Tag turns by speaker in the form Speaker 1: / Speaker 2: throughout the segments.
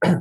Speaker 1: Hey.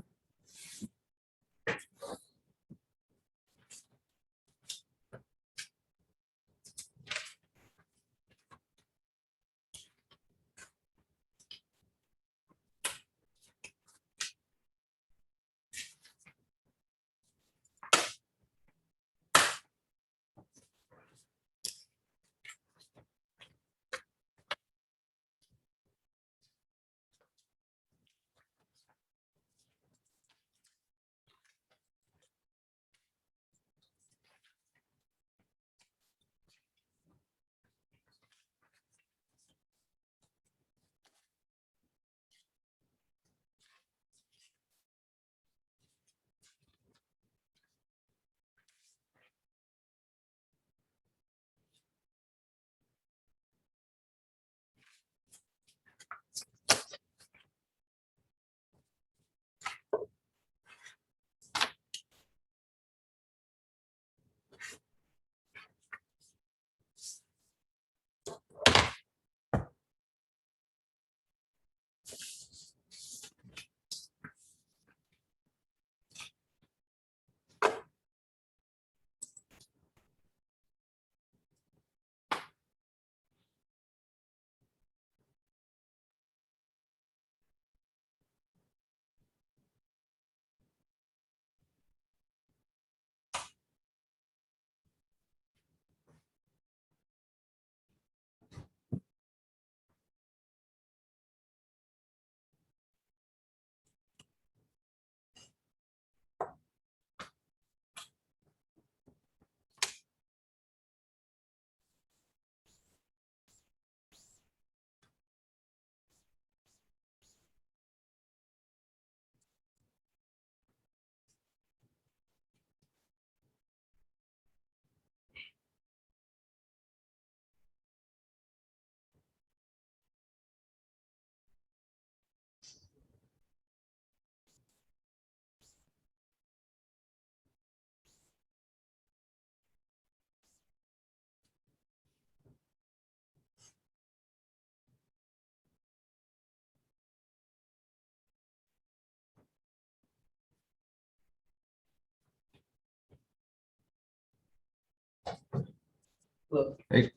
Speaker 1: Hey.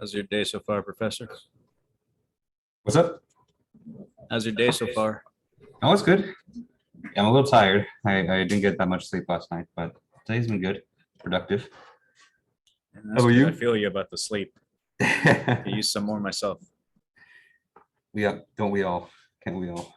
Speaker 2: How's your day so far, Professor?
Speaker 3: What's up?
Speaker 2: How's your day so far?
Speaker 3: Oh, it's good. I'm a little tired. I didn't get that much sleep last night, but today's been good, productive.
Speaker 2: How
Speaker 3: about you?
Speaker 2: I feel you about the sleep. I use some more myself.
Speaker 3: Yeah, don't we all? Can't we all?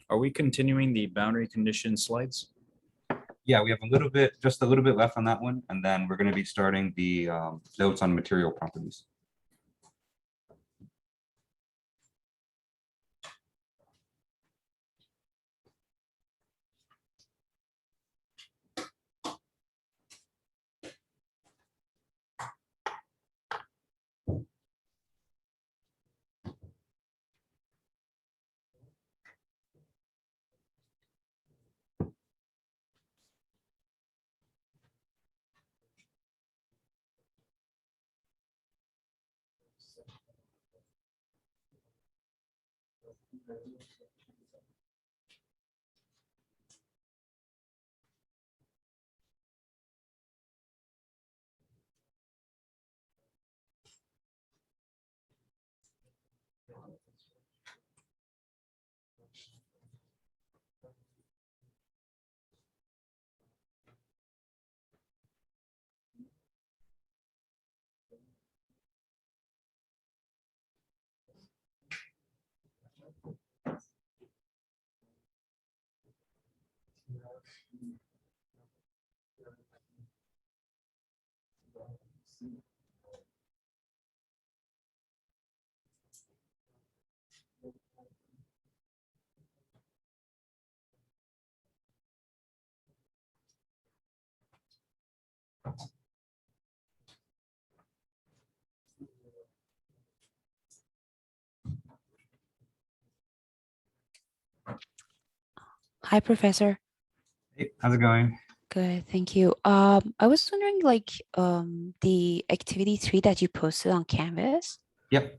Speaker 2: Are we continuing the boundary condition slides?
Speaker 3: Yeah, we have a little bit, just a little bit left on that one, and then we're going to be starting the notes on material properties.
Speaker 4: Hi, Professor.
Speaker 3: Hey, how's it going?
Speaker 4: Good, thank you. I was wondering, the activity 3 that you posted on Canvas.
Speaker 3: Yep,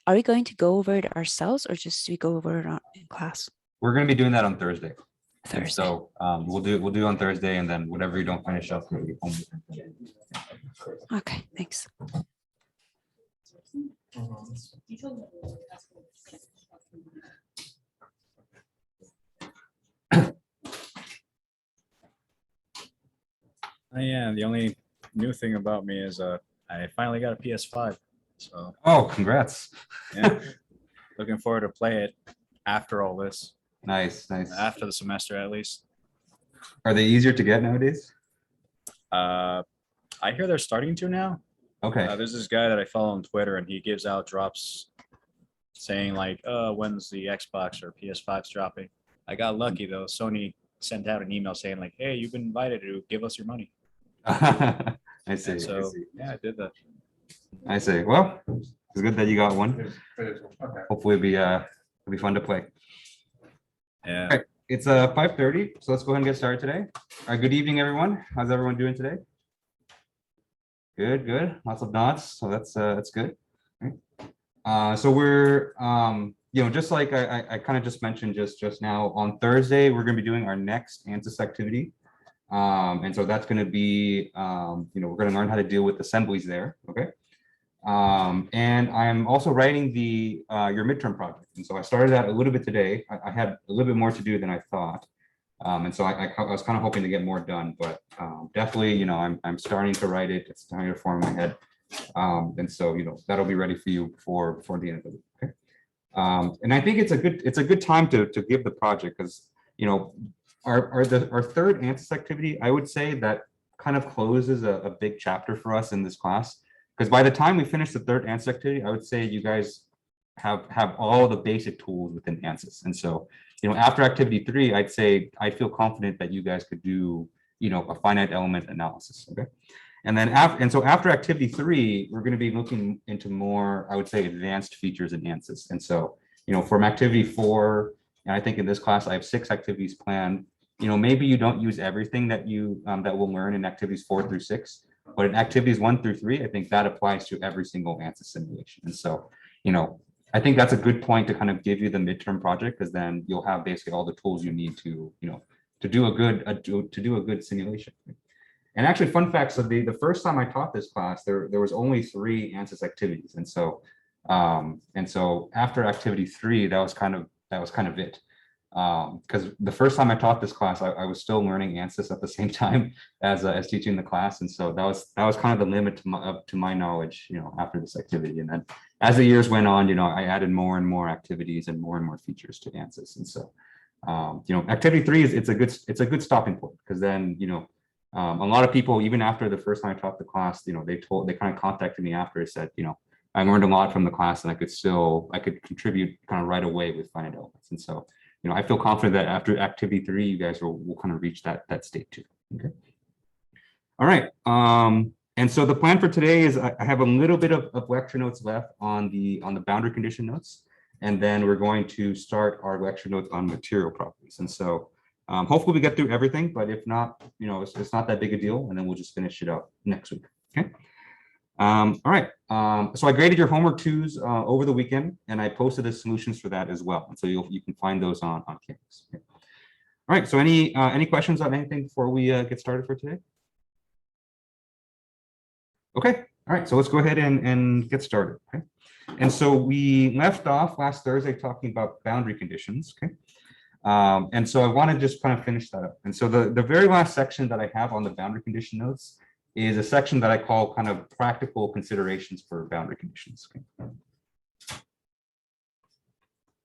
Speaker 4: Are we going to go over it ourselves, or just we go over it in class
Speaker 3: we're going to be doing that on Thursday. And
Speaker 4: Thursday?
Speaker 3: so we'll do on Thursday, and then whatever you don't finish up, we'll be home.
Speaker 4: Okay, thanks.
Speaker 2: Yeah, the only new thing about me is I finally got a PS5. So
Speaker 3: Oh, congrats.
Speaker 2: yeah, looking forward to play it after all this,
Speaker 3: Nice, nice.
Speaker 2: after the semester at least.
Speaker 3: Are they easier to get nowadays?
Speaker 2: I hear they're starting to now.
Speaker 3: Okay.
Speaker 2: There's this guy that I follow on Twitter, and he gives out drops saying like, when's the Xbox or PS5's dropping? I got lucky though. Sony sent out an email saying like, hey, you've been invited to give us your money.
Speaker 3: I see.
Speaker 2: And so
Speaker 3: I see.
Speaker 2: yeah, I did that.
Speaker 3: I see. Well, it's good that you got one.
Speaker 1: Okay.
Speaker 3: Hopefully it'll be fun to play.
Speaker 2: Yeah.
Speaker 3: Right. It's 5:30, so let's go ahead and get started today. All right, good evening, everyone. How's everyone doing today? Good, good. Lots of nods, so that's good. All right. So we're just like I kind of just mentioned just now, on Thursday we're going to be doing our next Ansys activity. And so that's going to be we're going to learn how to deal with assemblies there. Okay. And I'm also writing your midterm project. And so I started that a little bit today. I had a little bit more to do than I thought. And so I was kind of hoping to get more done, but definitely, I'm starting to write it. It's starting to form in my head. And so, that'll be ready for you before the end of the week. Okay. And I think it's a good time to give the project, because, our third Ansys activity, I would say that kind of closes a big chapter for us in this class. Because by the time we finish the third Ansys activity, I would say you guys have all the basic tools within Ansys. And so, after activity 3, I'd say I feel confident that you guys could do, a finite element analysis. Okay. And then after activity 3, we're going to be looking into more, I would say, advanced features in Ansys. And so, from activity 4, and I think in this class I have 6 activities planned. Maybe you don't use everything that we'll learn in activities 4 through 6. But in activities 1 through 3, I think that applies to every single Ansys simulation. And so, I think that's a good point to kind of give you the midterm project, because then you'll have basically all the tools you need to, to do a good simulation. And actually, fun fact: so the first time I taught this class, there was only 3 Ansys activities, and so after activity 3, that was kind of it. Because the first time I taught this class, I was still learning Ansys at the same time as teaching the class, and so that was kind of the limit to my knowledge, after this activity. And then as the years went on, I added more and more activities and more features to Ansys. And so, activity 3 it's a good stopping point, because then a lot of people, even after the first time I taught the class, they kind of contacted me after and said, I learned a lot from the class, and I could contribute kind of right away with finite elements. And so, I feel confident that after activity 3, you guys will kind of reach that state too. Okay. All right. And so the plan for today is I have a little bit of lecture notes left on the boundary condition notes, and then we're going to start our lecture notes on material properties. And so hopefully we get through everything, but if not, it's not that big a deal, and then we'll just finish it up next week. Okay. All right. So I graded your homework 2s over the weekend, and I posted the solutions for that as well. And so you can find those on Canvas. Okay. All right. So any questions on anything before we get started for today? Okay. All right. So let's go ahead and get started. Okay. And so we left off last Thursday talking about boundary conditions. Okay. And so I want to just kind of finish that up. And so the very last section that I have on the boundary condition notes is a section that I call kind of practical considerations for boundary conditions. Okay.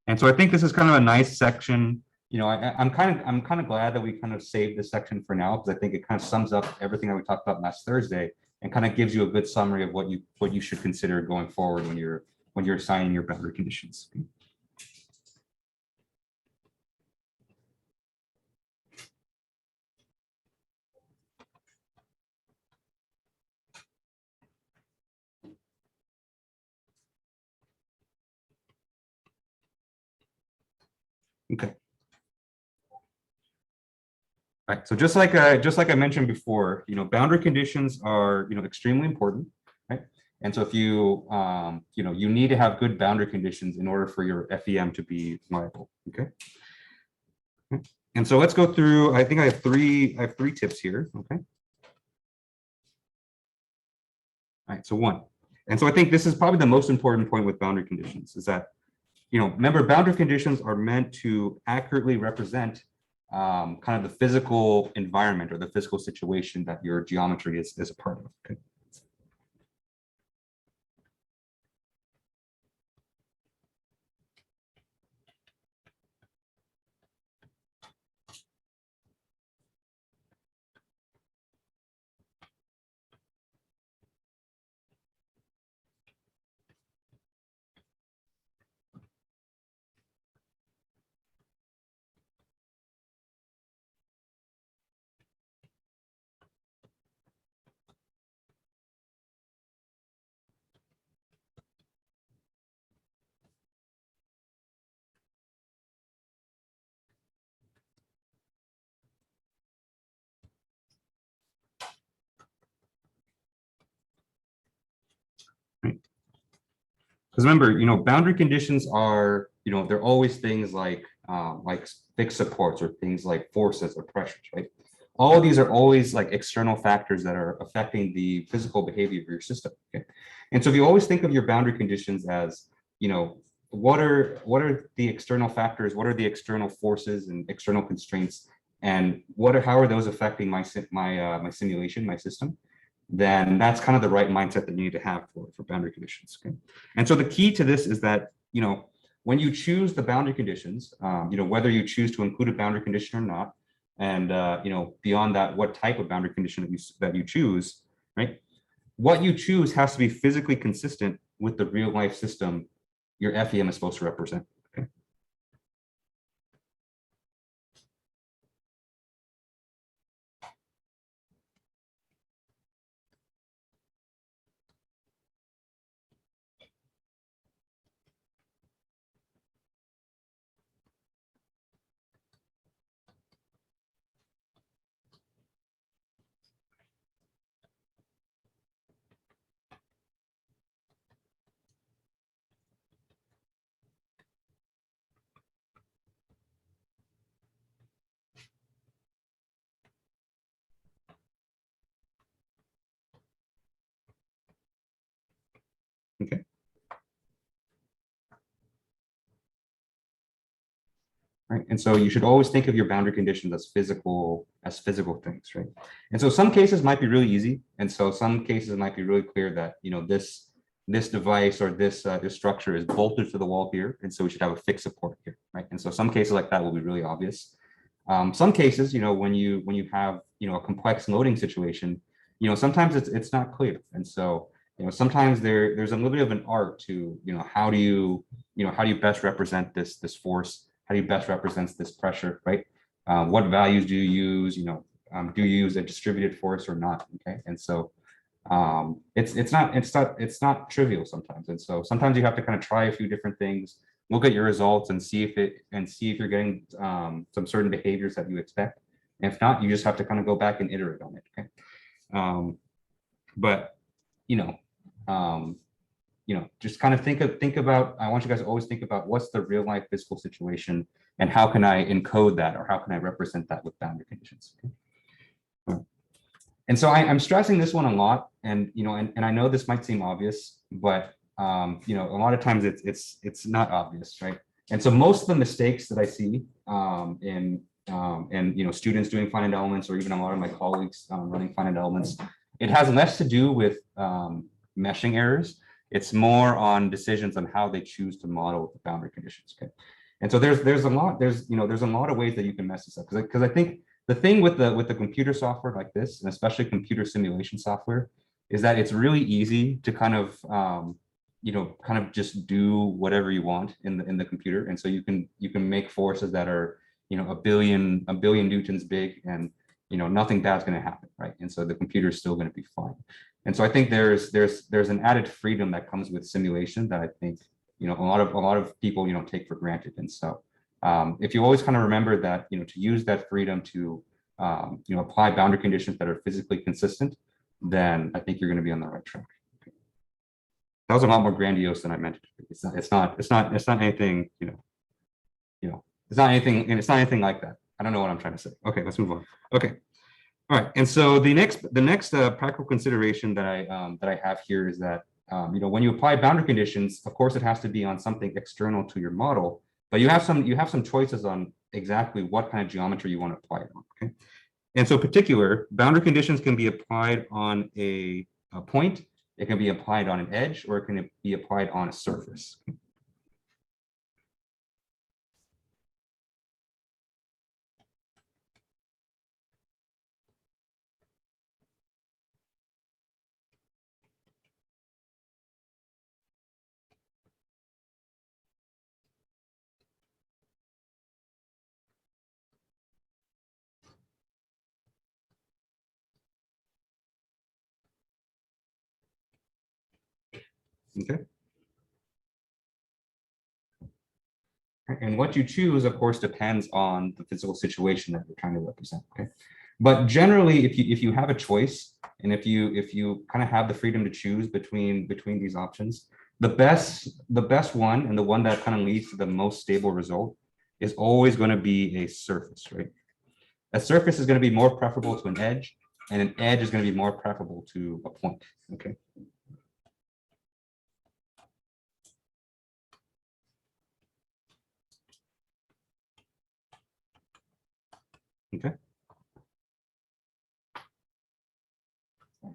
Speaker 3: And so I think this is kind of a nice section. I'm kind of glad that we kind of saved this section for now, because I think it kind of sums up everything that we talked about last Thursday and kind of gives you a good summary of what you should consider going forward when you're assigning your boundary conditions. Okay. Okay. Right. So just like I mentioned before, boundary conditions are extremely important, right? And so if you you need to have good boundary conditions in order for your FEM to be viable. Okay. And so let's go through. I think I have three tips here. Okay. All right. So one, and so I think this is probably the most important point with boundary conditions is that remember boundary conditions are meant to accurately represent kind of the physical environment or the physical situation that your geometry is a part of. Okay. Because remember, boundary conditions are, they're always things like fixed supports or things like forces or pressures, right? All of these are always like external factors that are affecting the physical behavior of your system. Okay. And so if you always think of your boundary conditions as, what are the external factors, what are the external forces and external constraints, and how are those affecting my simulation, my system? Then that's kind of the right mindset that you need to have for boundary conditions. Okay. And so the key to this is that, when you choose the boundary conditions, whether you choose to include a boundary condition or not, and, beyond that, what type of boundary condition that you choose, right? What you choose has to be physically consistent with the real life system your FEM is supposed to represent. Okay. Okay. Right. And so you should always think of your boundary conditions as physical things, right? And so some cases might be really easy. And so some cases might be really clear that, this device or this structure is bolted to the wall here. And so we should have a fixed support here, right? And so some cases like that will be really obvious. Some cases, when you have, a complex loading situation, sometimes it's not clear. And so, sometimes there's a little bit of an art to, how do you best represent this force? How do you best represent this pressure, right? What values do you use? Do you use a distributed force or not? Okay, and so it's not trivial sometimes, and so sometimes you have to kind of try a few different things, look at your results, and see if you're getting some certain behaviors that you expect. And if not, you just have to kind of go back and iterate on it. Okay, but just kind of think about, I want you guys to always think about what's the real life physical situation and how can I encode that or how can I represent that with boundary conditions. Okay. And so I'm stressing this one a lot, and and I know this might seem obvious, but a lot of times it's not obvious, right? And so most of the mistakes that I see in students doing finite elements, or even a lot of my colleagues running finite elements, it has less to do with meshing errors. It's more on decisions on how they choose to model the boundary conditions. Okay, and so there's a lot of ways that you can mess this up, because I think the thing with the computer software like this, and especially computer simulation software, is that it's really easy to kind of just do whatever you want in the computer, and so you can make forces that are a billion newtons big, and nothing bad's going to happen, right? And so the computer is still going to be fine. And so I think there's an added freedom that comes with simulation that I think a lot of people take for granted. And so if you always kind of remember that to use that freedom to apply boundary conditions that are physically consistent, then I think you're going to be on the right track. That was a lot more grandiose than I meant it to be. It's not anything, it's not anything like that. I don't know what I'm trying to say. Okay, let's move on. Okay. All right. And so the next practical consideration that I have here is that, when you apply boundary conditions, of course, it has to be on something external to your model, but you have some choices on exactly what kind of geometry you want to apply it on. Okay. And so particular boundary conditions can be applied on a point, it can be applied on an edge, or it can be applied on a surface. Okay. And what you choose, of course, depends on the physical situation that you're trying to represent. Okay. But generally, if you have a choice, and if you kind of have the freedom to choose between these options, the best one, and the one that kind of leads to the most stable result, is always going to be a surface, right? A surface is going to be more preferable to an edge, and an edge is going to be more preferable to a point. Okay. Okay.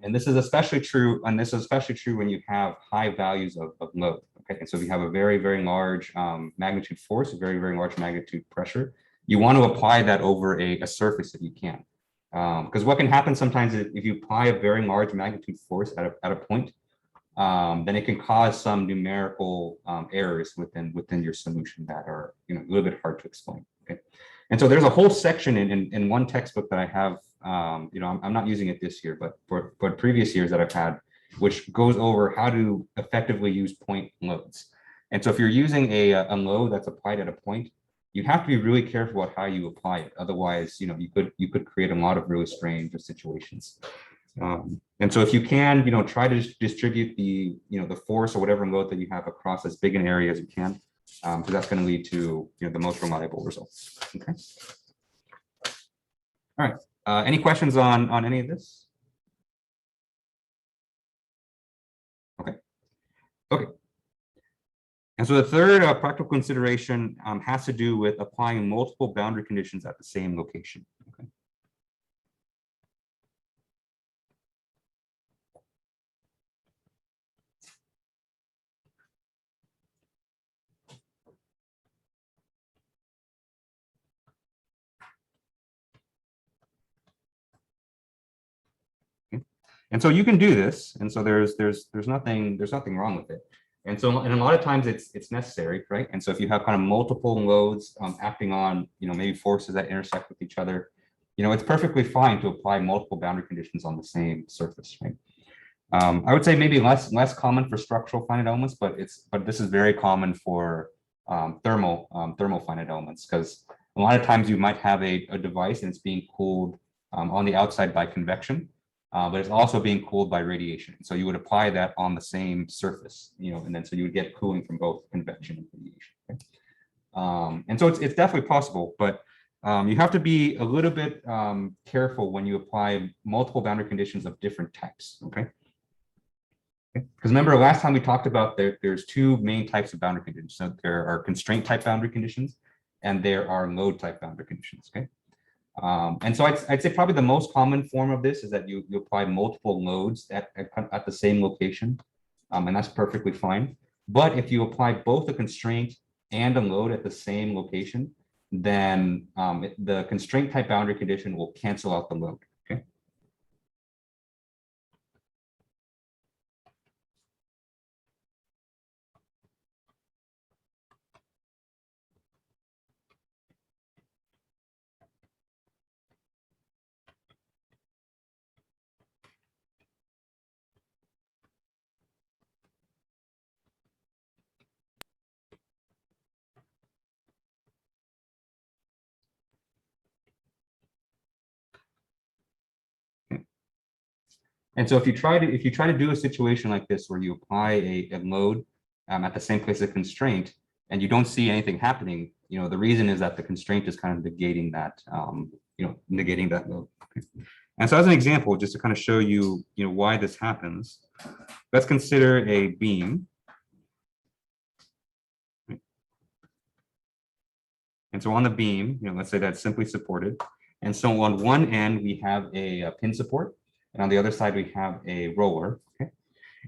Speaker 3: And this is especially true, when you have high values of load. Okay, and so if you have a very, very large magnitude force, a very, very large magnitude pressure, you want to apply that over a surface if you can. Because what can happen sometimes is if you apply a very large magnitude force at a point, then it can cause some numerical errors within your solution that are a little bit hard to explain. Okay, and so there's a whole section in one textbook that I have. I'm not using it this year, but for previous years that I've had, which goes over how to effectively use point loads. And so if you're using a load that's applied at a point, you have to be really careful about how you apply it. Otherwise, you could create a lot of really strange situations. And so if you can, try to distribute the force or whatever load that you have across as big an area as you can, because that's going to lead to the most reliable results. Okay. All right. Any questions on any of this? Okay. Okay. And so the third practical consideration has to do with applying multiple boundary conditions at the same location. Okay. And so you can do this, and so there's nothing wrong with it. And so, and a lot of times it's necessary, right? And so if you have kind of multiple loads acting on maybe forces that intersect with each other, it's perfectly fine to apply multiple boundary conditions on the same surface, right? I would say maybe less common for structural finite elements, but this is very common for thermal finite elements, because a lot of times you might have a device and it's being cooled on the outside by convection. But it's also being cooled by radiation. So you would apply that on the same surface, and then so you would get cooling from both convection and radiation. Okay? And so it's definitely possible, but you have to be a little bit careful when you apply multiple boundary conditions of different types. Okay. Because remember, last time we talked about there's two main types of boundary conditions. So there are constraint type boundary conditions, and there are load type boundary conditions. Okay. And so I'd say probably the most common form of this is that you apply multiple loads at the same location, and that's perfectly fine. But if you apply both a constraint and a load at the same location, then the constraint type boundary condition will cancel out the load. Okay. And so if you try to do a situation like this where you apply a load at the same place as a constraint and you don't see anything happening, the reason is that the constraint is kind of negating that, negating that load. Okay. And so as an example, just to kind of show you, why this happens, let's consider a beam. And so on the beam, let's say that's simply supported. And so on one end, we have a pin support, and on the other side, we have a roller. Okay.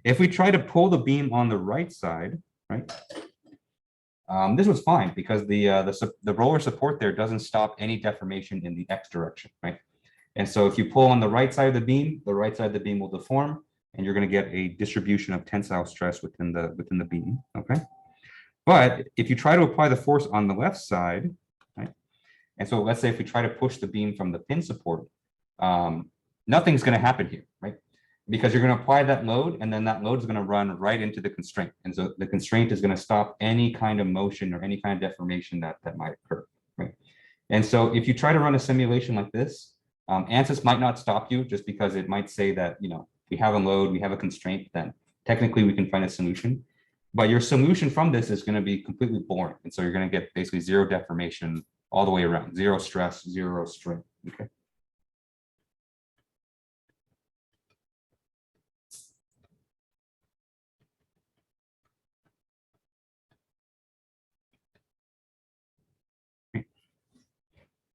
Speaker 3: If we try to pull the beam on the right side, right, this was fine because the roller support there doesn't stop any deformation in the x direction, right? And so if you pull on the right side of the beam, the right side of the beam will deform, and you're going to get a distribution of tensile stress within the beam. Okay. But if you try to apply the force on the left side, right? And so let's say if we try to push the beam from the pin support, nothing's going to happen here, right? Because you're going to apply that load, and then that load is going to run right into the constraint. And so the constraint is going to stop any kind of motion or any kind of deformation that might occur, right? And so if you try to run a simulation like this, Ansys might not stop you just because it might say that, we have a load, we have a constraint, then technically we can find a solution. But your solution from this is going to be completely boring. And so you're going to get basically zero deformation all the way around, zero stress, zero strain. Okay.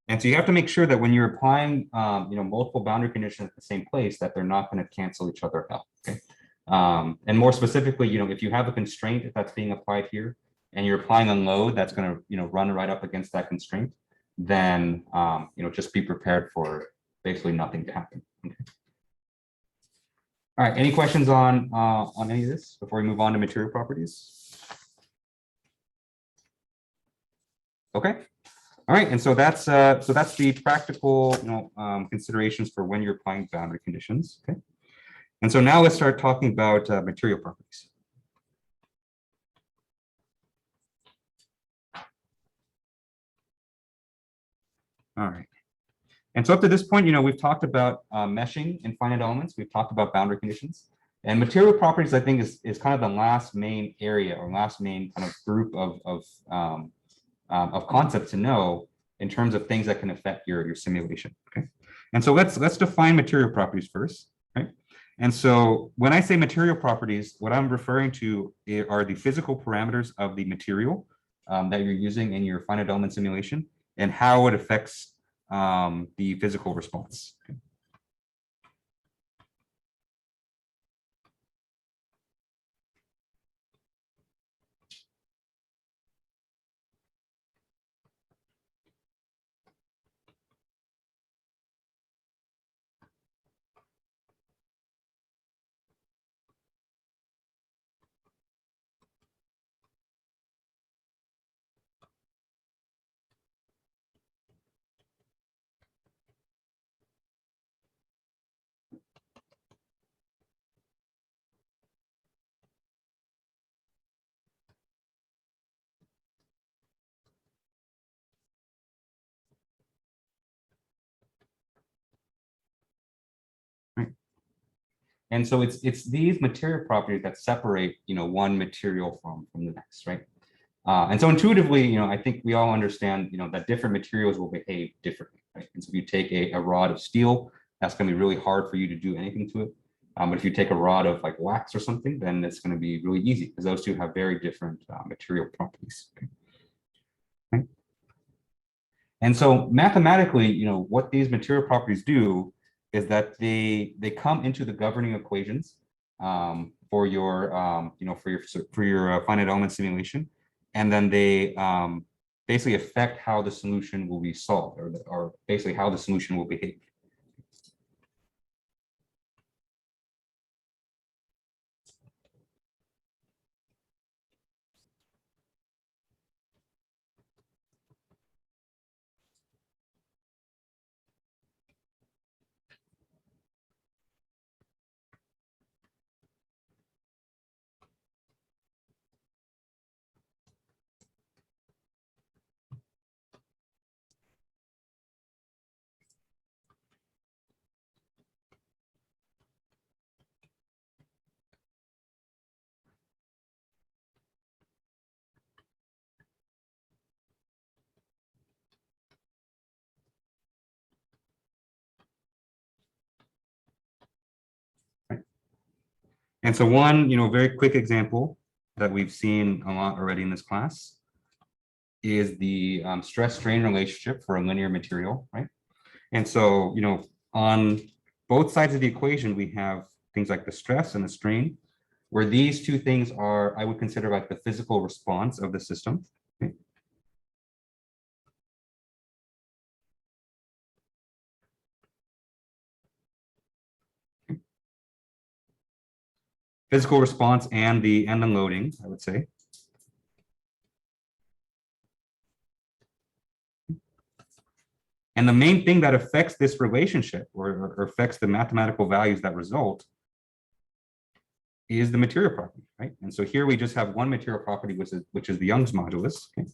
Speaker 3: And so you have to make sure that when you're applying, multiple boundary conditions at the same place, that they're not going to cancel each other out. Okay. And more specifically, if you have a constraint that's being applied here, and you're applying a load that's going to, run right up against that constraint, then, just be prepared for basically nothing to happen. Okay. All right. Any questions on any of this before we move on to material properties? Okay. All right, and so that's the practical considerations for when you're applying boundary conditions. Okay, and so now let's start talking about material properties. All right, and so up to this point, we've talked about meshing in finite elements. We've talked about boundary conditions, and material properties, I think, is kind of the last main area or last main kind of group of concepts to know in terms of things that can affect your simulation. Okay, and so let's define material properties first, right? And so when I say material properties, what I'm referring to are the physical parameters of the material that you're using in your finite element simulation and how it affects the physical response. Okay. And so it's these material properties that separate, one material from the next, right? And so intuitively, I think we all understand, that different materials will behave differently, right? And so if you take a rod of steel, that's going to be really hard for you to do anything to it. But if you take a rod of like wax or something, then it's going to be really easy because those two have very different material properties. Okay. And so mathematically, what these material properties do is that they come into the governing equations for your finite element simulation, and then they basically affect how the solution will be solved, or basically how the solution will behave. And so one, very quick example that we've seen a lot already in this class is the stress-strain relationship for a linear material, right? And so, on both sides of the equation, we have things like the stress and the strain, where these two things are, I would consider like the physical response of the system. Okay? Physical response and the loading, I would say. And the main thing that affects this relationship or affects the mathematical values that result is the material property, right? And so here we just have one material property, which is the Young's modulus. Okay?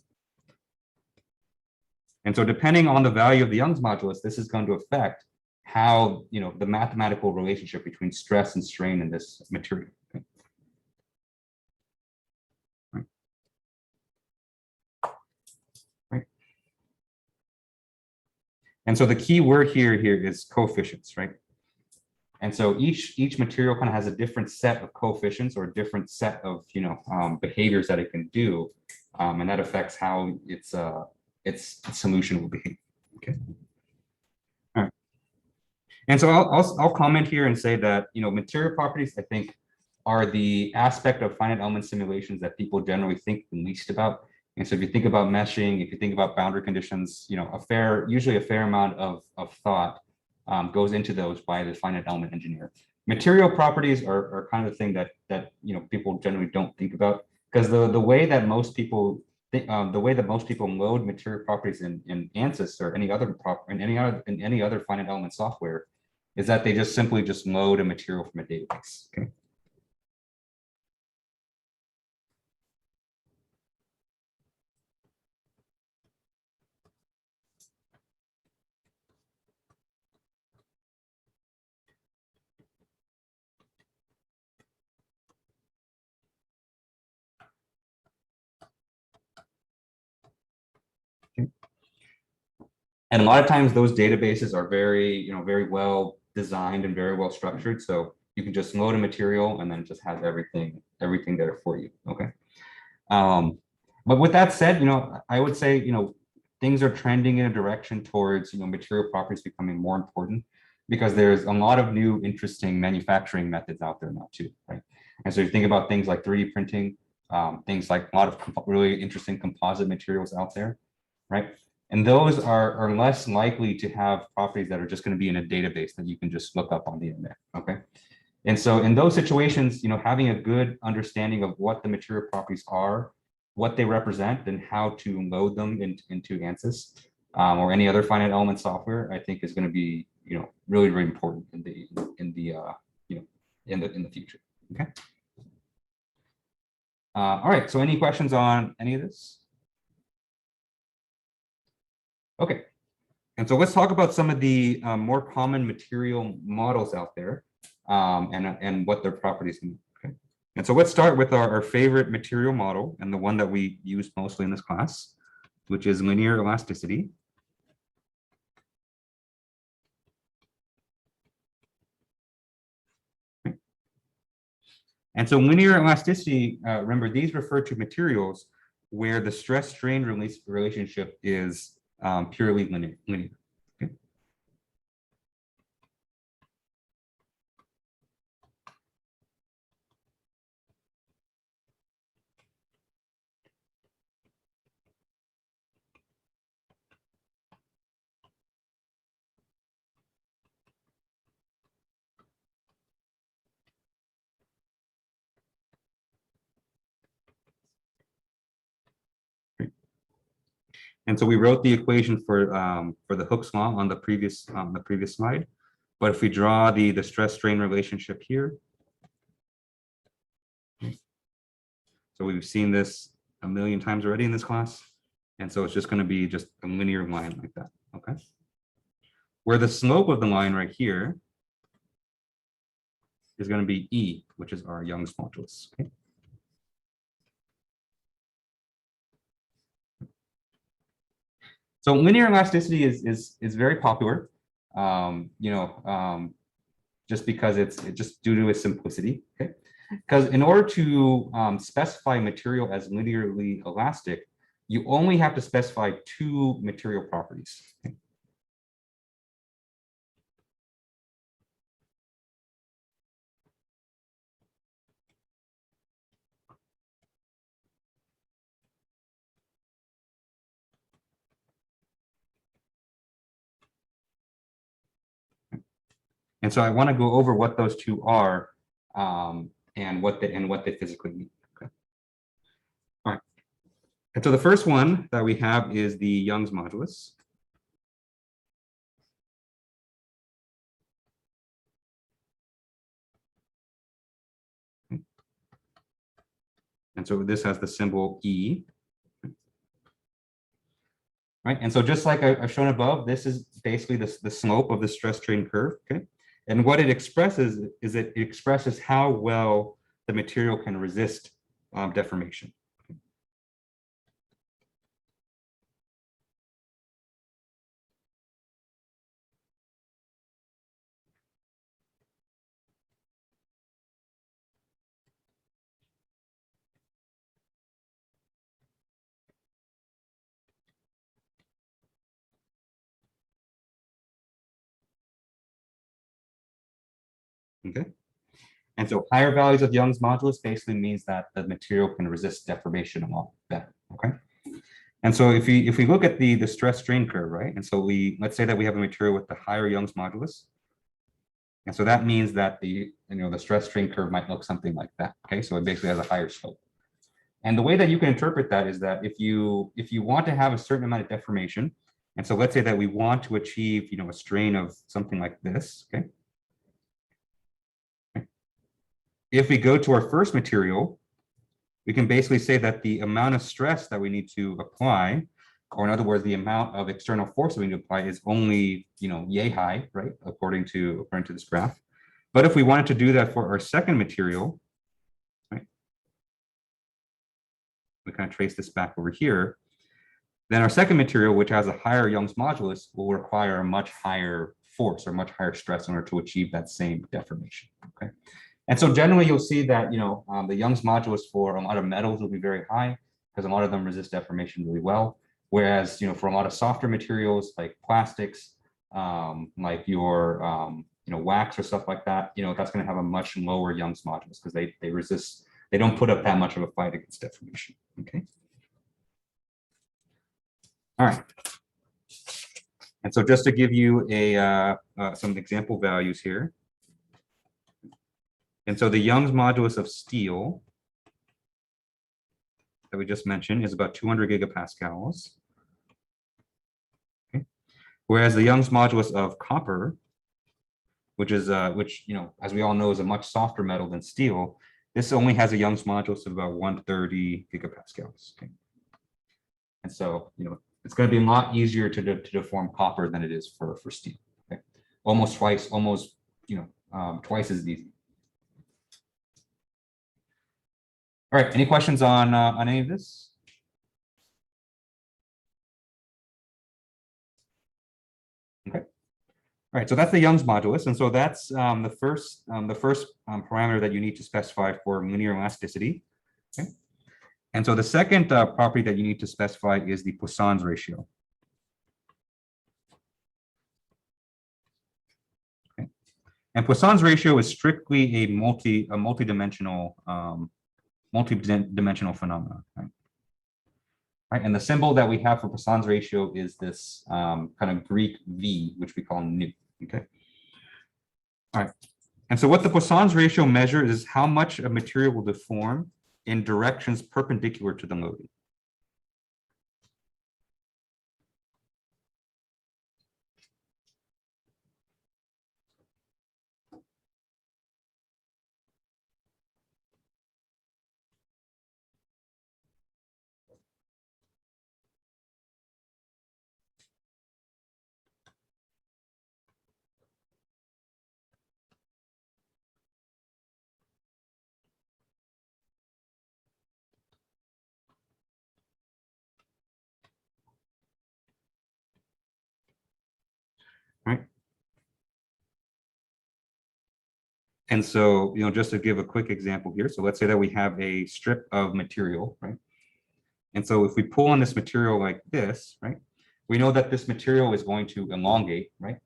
Speaker 3: And so depending on the value of the Young's modulus, this is going to affect how, the mathematical relationship between stress and strain in this material. Okay? Right. And so the key word here is coefficients, right? And so each material kind of has a different set of coefficients or a different set of behaviors that it can do, and that affects how its solution will behave. Okay. All right. And so I'll comment here and say that material properties, I think, are the aspect of finite element simulations that people generally think the least about. And so if you think about meshing, if you think about boundary conditions, usually a fair amount of thought goes into those by the finite element engineer. Material properties are kind of the thing that people generally don't think about, because the way that most people load material properties in Ansys or any other finite element software is that they just simply load a material from a database. Okay. And a lot of times those databases are very, very well designed and very well structured. So you can just load a material and then just have everything there for you. Okay. But with that said, I would say, things are trending in a direction towards, material properties becoming more important, because there's a lot of new interesting manufacturing methods out there now too, right? And so you think about things like 3D printing, things like a lot of really interesting composite materials out there, right? And those are less likely to have properties that are just going to be in a database that you can just look up on the internet, okay? And so in those situations, having a good understanding of what the material properties are, what they represent, and how to load them into Ansys or any other finite element software, I think is going to be, really, really important in the future. Okay. All right. So any questions on any of this? Okay. And so let's talk about some of the more common material models out there and what their properties mean. Okay. And so let's start with our favorite material model, and the one that we use mostly in this class, which is linear elasticity. And so linear elasticity, remember, these refer to materials where the stress-strain relationship is purely linear. Okay. And so we wrote the equation for the Hooke's law on the previous slide. But if we draw the stress-strain relationship here, so we've seen this a million times already in this class, and so it's just going to be just a linear line like that. Okay. Where the slope of the line right here is going to be E, which is our Young's modulus. Okay. So linear elasticity is very popular, just because it's just due to its simplicity. Okay. Because in order to specify material as linearly elastic, you only have to specify two material properties. And so I want to go over what those two are and what they physically mean. Okay. All right. And so the first one that we have is the Young's modulus. And so this has the symbol E. Right. And so just like I've shown above, this is basically the slope of the stress strain curve. Okay. And what it expresses is it expresses how well the material can resist deformation. Okay. And so higher values of Young's modulus basically means that the material can resist deformation a lot better. Okay. And so if we look at the stress strain curve, right? And so let's say that we have a material with the higher Young's modulus. And so that means that the stress strain curve might look something like that. Okay. So it basically has a higher slope. And the way that you can interpret that is that if you want to have a certain amount of deformation, and so let's say that we want to achieve a strain of something like this. Okay. If we go to our first material, we can basically say that the amount of stress that we need to apply, or in other words, the amount of external force that we need to apply is only, yay high, right? According to this graph. But if we wanted to do that for our second material, right? We kind of trace this back over here. Then our second material, which has a higher Young's modulus, will require a much higher force or much higher stress in order to achieve that same deformation. Okay. And so generally you'll see that, the Young's modulus for a lot of metals will be very high because a lot of them resist deformation really well. Whereas, for a lot of softer materials like plastics, like your, wax or stuff like that, that's going to have a much lower Young's modulus because they resist, they don't put up that much of a fight against deformation. Okay. All right. And so just to give you some example values here. And so the Young's modulus of steel that we just mentioned is about 200 gigapascals. Okay. Whereas the Young's modulus of copper, which is as we all know, is a much softer metal than steel, this only has a Young's modulus of about 130 gigapascals. Okay. And so it's going to be a lot easier to deform copper than it is for steel. Okay. Almost twice as easy. All right, any questions on any of this? Okay. All right, so that's the Young's modulus, and so that's the first parameter that you need to specify for linear elasticity. Okay. And so the second property that you need to specify is the Poisson's ratio. Okay. And Poisson's ratio is strictly a multi-dimensional phenomenon. Right? And the symbol that we have for Poisson's ratio is this kind of Greek V, which we call nu. Okay. All right. And so what the Poisson's ratio measures is how much a material will deform in directions perpendicular to the loading. And so, just to give a quick example here, so let's say that we have a strip of material, right? And so if we pull on this material like this, right, we know that this material is going to elongate, right?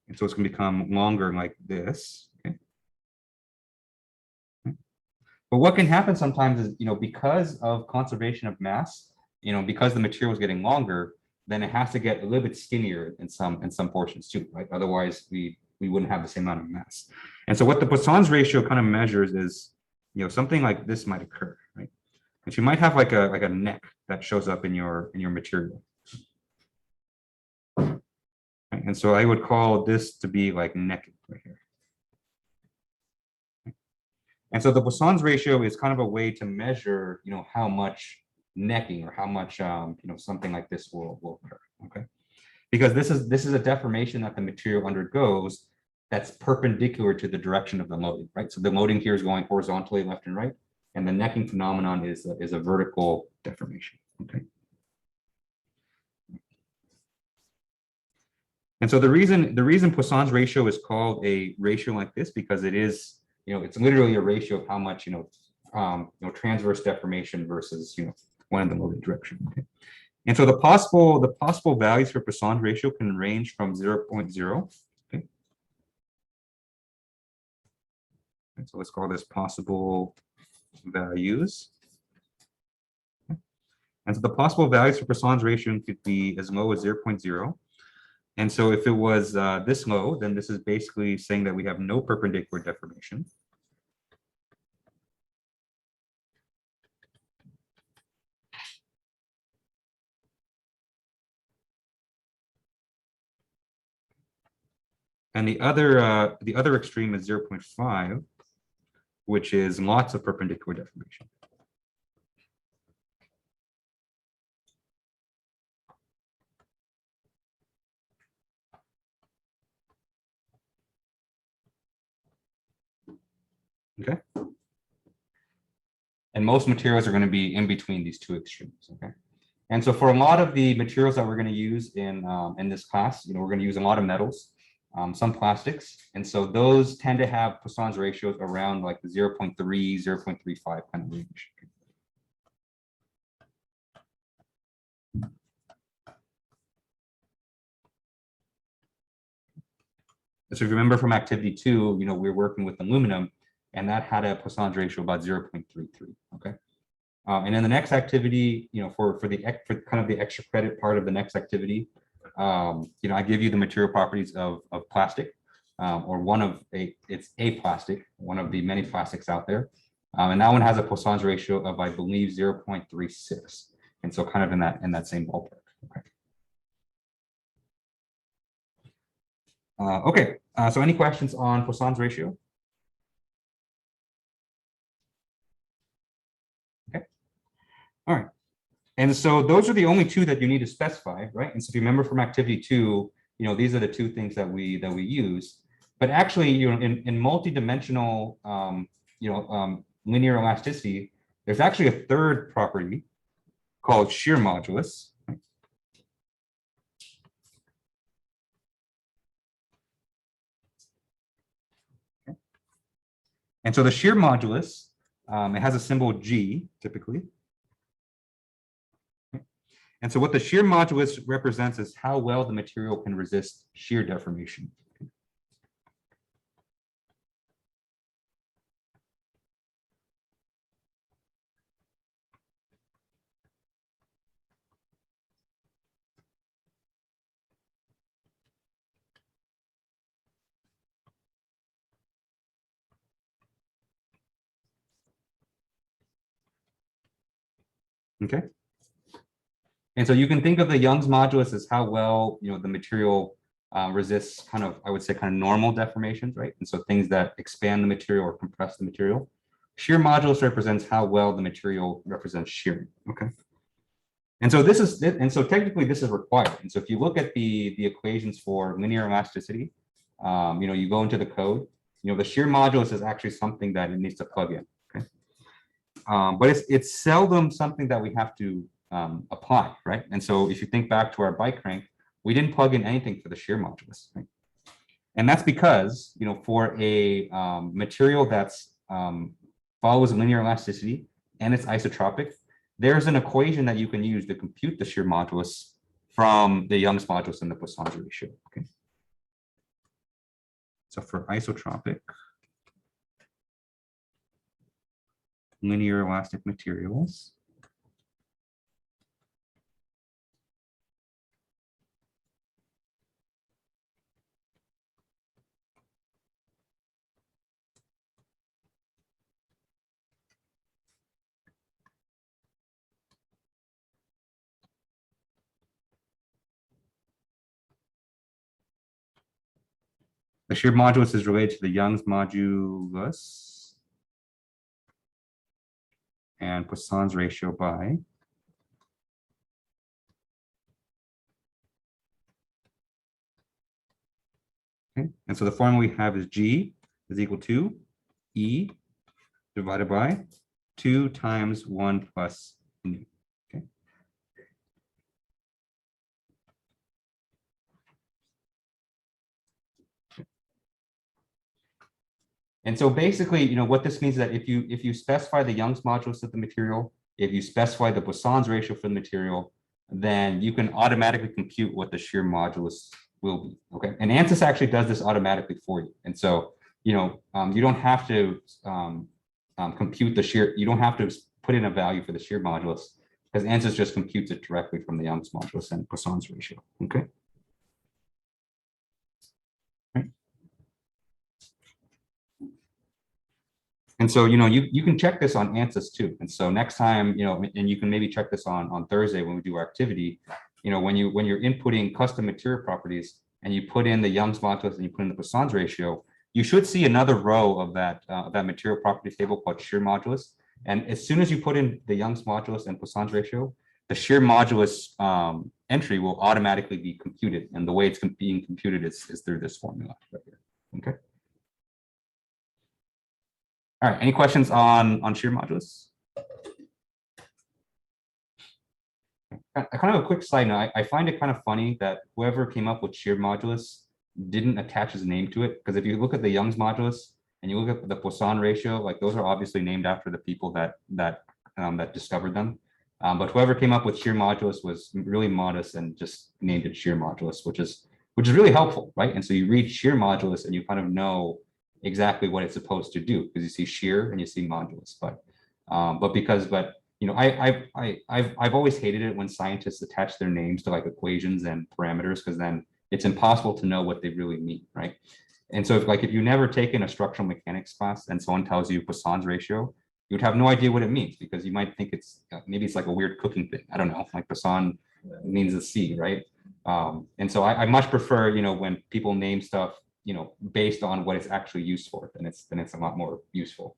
Speaker 3: And so it's going to become longer like this. Okay. But what can happen sometimes is, because of conservation of mass, because the material is getting longer, then it has to get a little bit skinnier in some portions too, right? Otherwise, we wouldn't have the same amount of mass. And so what the Poisson's ratio kind of measures is, something like this might occur, right? And you might have like a neck that shows up in your material. Right? And so I would call this to be like necking right here. And so the Poisson's ratio is kind of a way to measure, how much necking or how much, something like this will occur. Okay, because this is a deformation that the material undergoes that's perpendicular to the direction of the loading, right? So the loading here is going horizontally left and right, and the necking phenomenon is a vertical deformation. Okay. And so the reason Poisson's ratio is called a ratio like this, because it is, it's literally a ratio of how much, transverse deformation versus, one in the loading direction. Okay. And so the possible values for Poisson's ratio can range from 0.0. Okay. And so let's call this possible values. Okay. And so the possible values for Poisson's ratio could be as low as 0.0. And so if it was this low, then this is basically saying that we have no perpendicular deformation. And the other extreme is 0.5, which is lots of perpendicular deformation. Okay. And most materials are going to be in between these two extremes. Okay. And so for a lot of the materials that we're going to use in this class, we're going to use a lot of metals, some plastics. And so those tend to have Poisson's ratios around like the 0.3, 0.35 kind of range. So if you remember from activity 2, we were working with aluminum, and that had a Poisson's ratio about 0.33. Okay. And in the next activity, for kind of the extra credit part of the next activity, I give you the material properties of plastic, or it's a plastic, one of the many plastics out there. And that one has a Poisson's ratio of, I believe, 0.36. And so kind of in that same ballpark. Okay. So any questions on Poisson's ratio? Okay. All right. And so those are the only two that you need to specify, right? And so if you remember from activity 2, these are the two things that we use. But actually, in multi-dimensional, linear elasticity, there's actually a third property called shear modulus. Okay. And so the shear modulus, it has a symbol G typically. And so what the shear modulus represents is how well the material can resist shear deformation. Okay. And so you can think of the Young's modulus as how well, the material resists kind of, I would say, kind of normal deformations, right? And so things that expand the material or compress the material. Shear modulus represents how well the material represents shearing. Okay. And so technically this is required. And so if you look at the equations for linear elasticity, you go into the code, the shear modulus is actually something that it needs to plug in. Okay. But it's seldom something that we have to apply, right? And so if you think back to our bike crank, we didn't plug in anything for the shear modulus, right? And that's because, for a material that's follows linear elasticity and it's isotropic, there's an equation that you can use to compute the shear modulus from the Young's modulus and the Poisson ratio. Okay. So for isotropic linear elastic materials, the shear modulus is related to the Young's modulus and Poisson's ratio by okay. And so the formula we have is G is equal to E divided by 2 times 1 plus nu. Okay. And so basically, what this means is that if you specify the Young's modulus of the material, if you specify the Poisson's ratio for the material, then you can automatically compute what the shear modulus will be. Okay. And Ansys actually does this automatically for you. And so, you don't have to compute the shear, you don't have to put in a value for the shear modulus because Ansys just computes it directly from the Young's modulus and Poisson's ratio. Okay. And so, you can check this on Ansys too. And so next time, and you can maybe check this on Thursday when we do our activity, when you're inputting custom material properties and you put in the Young's modulus and you put in the Poisson's ratio, you should see another row of that material property table called shear modulus. And as soon as you put in the Young's modulus and Poisson's ratio, the shear modulus entry will automatically be computed. And the way it's being computed is through this formula right here. Okay. All right, any questions on shear modulus? Kind of a quick side note, I find it kind of funny that whoever came up with shear modulus didn't attach his name to it, because if you look at the Young's modulus and you look at the Poisson ratio, like those are obviously named after the people that discovered them. But whoever came up with shear modulus was really modest and just named it shear modulus, which is really helpful, right? And so you read shear modulus and you kind of know exactly what it's supposed to do, because you see shear and you see modulus. But I've always hated it when scientists attach their names to like equations and parameters, because then it's impossible to know what they really mean, right? And so if you've never taken a structural mechanics class and someone tells you Poisson's ratio, you would have no idea what it means, because you might think maybe it's like a weird cooking thing. I don't know, like Poisson means the sea, right? And so I much prefer, when people name stuff, based on what it's actually used for, then it's a lot more useful,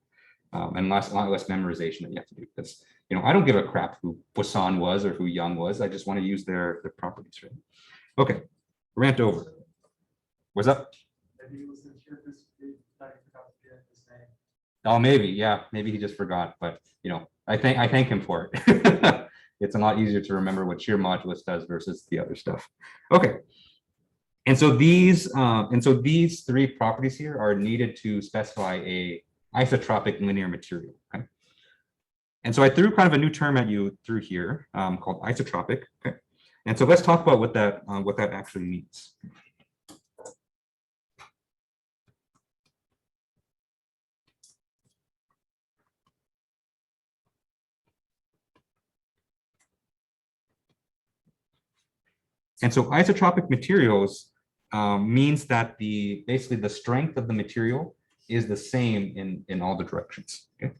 Speaker 3: and a lot less memorization that you have to do, because I don't give a crap who Poisson was or who Young was. I just want to use their properties, right? Okay, rant over. What's up? Oh, maybe, yeah, maybe he just forgot, but I thank him for it. It's a lot easier to remember what shear modulus does versus the other stuff. Okay. And so these three properties here are needed to specify a isotropic linear material. Okay? And so I threw kind of a new term at you through here called isotropic. Okay? And so let's talk about what that actually means. And so isotropic materials means that basically the strength of the material is the same in all the directions. Okay?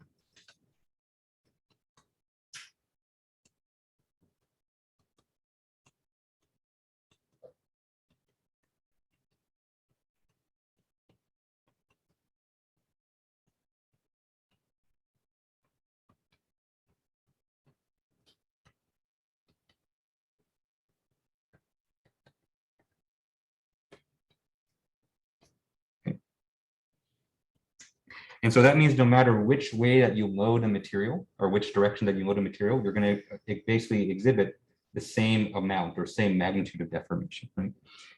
Speaker 3: And so that means no matter which way that you load a material or which direction that you load a material, you're going to basically exhibit the same amount or same magnitude of deformation, right?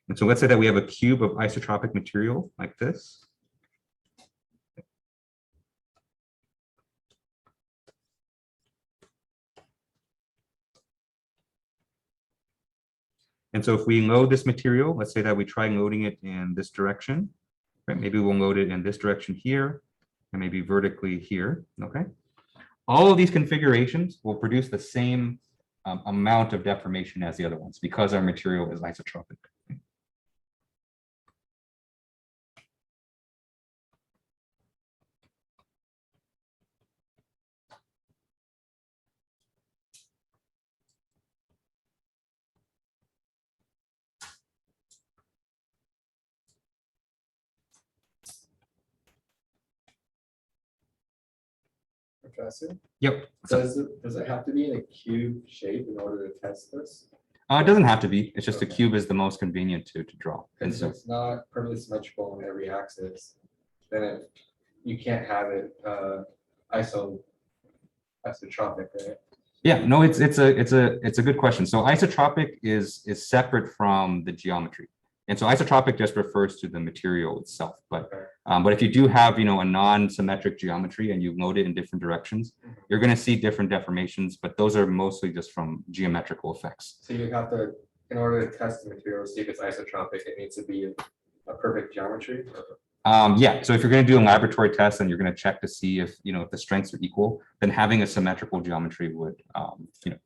Speaker 3: And so let's say that we have a cube of isotropic material like this. And so if we load this material, let's say that we try loading it in this direction, right? Maybe we'll load it in this direction here, and maybe vertically here, okay? All of these configurations will produce the same amount of deformation as the other ones because our material is isotropic.
Speaker 1: Professor,
Speaker 3: Yep.
Speaker 1: does it have to be in a cube shape in order to test this?
Speaker 3: It doesn't have to be. It's just a
Speaker 1: Okay.
Speaker 3: cube is the most convenient to draw. And
Speaker 1: Because
Speaker 3: so,
Speaker 1: it's not perfectly symmetrical on every axis, then you can't have it isotropic, right?
Speaker 3: yeah, no, it's a good question. So isotropic is separate from the geometry. And so isotropic just refers to the material itself. But
Speaker 1: Okay.
Speaker 3: if you do have, a non-symmetric geometry and you load it in different directions, you're going to see different deformations, but those are mostly just from geometrical effects.
Speaker 1: So you have to, in order to test the material, see if it's isotropic, it needs to be a perfect geometry.
Speaker 3: Yeah, so if you're going to do a laboratory test and you're going to check to see if, if the strengths are equal, then having a symmetrical geometry would,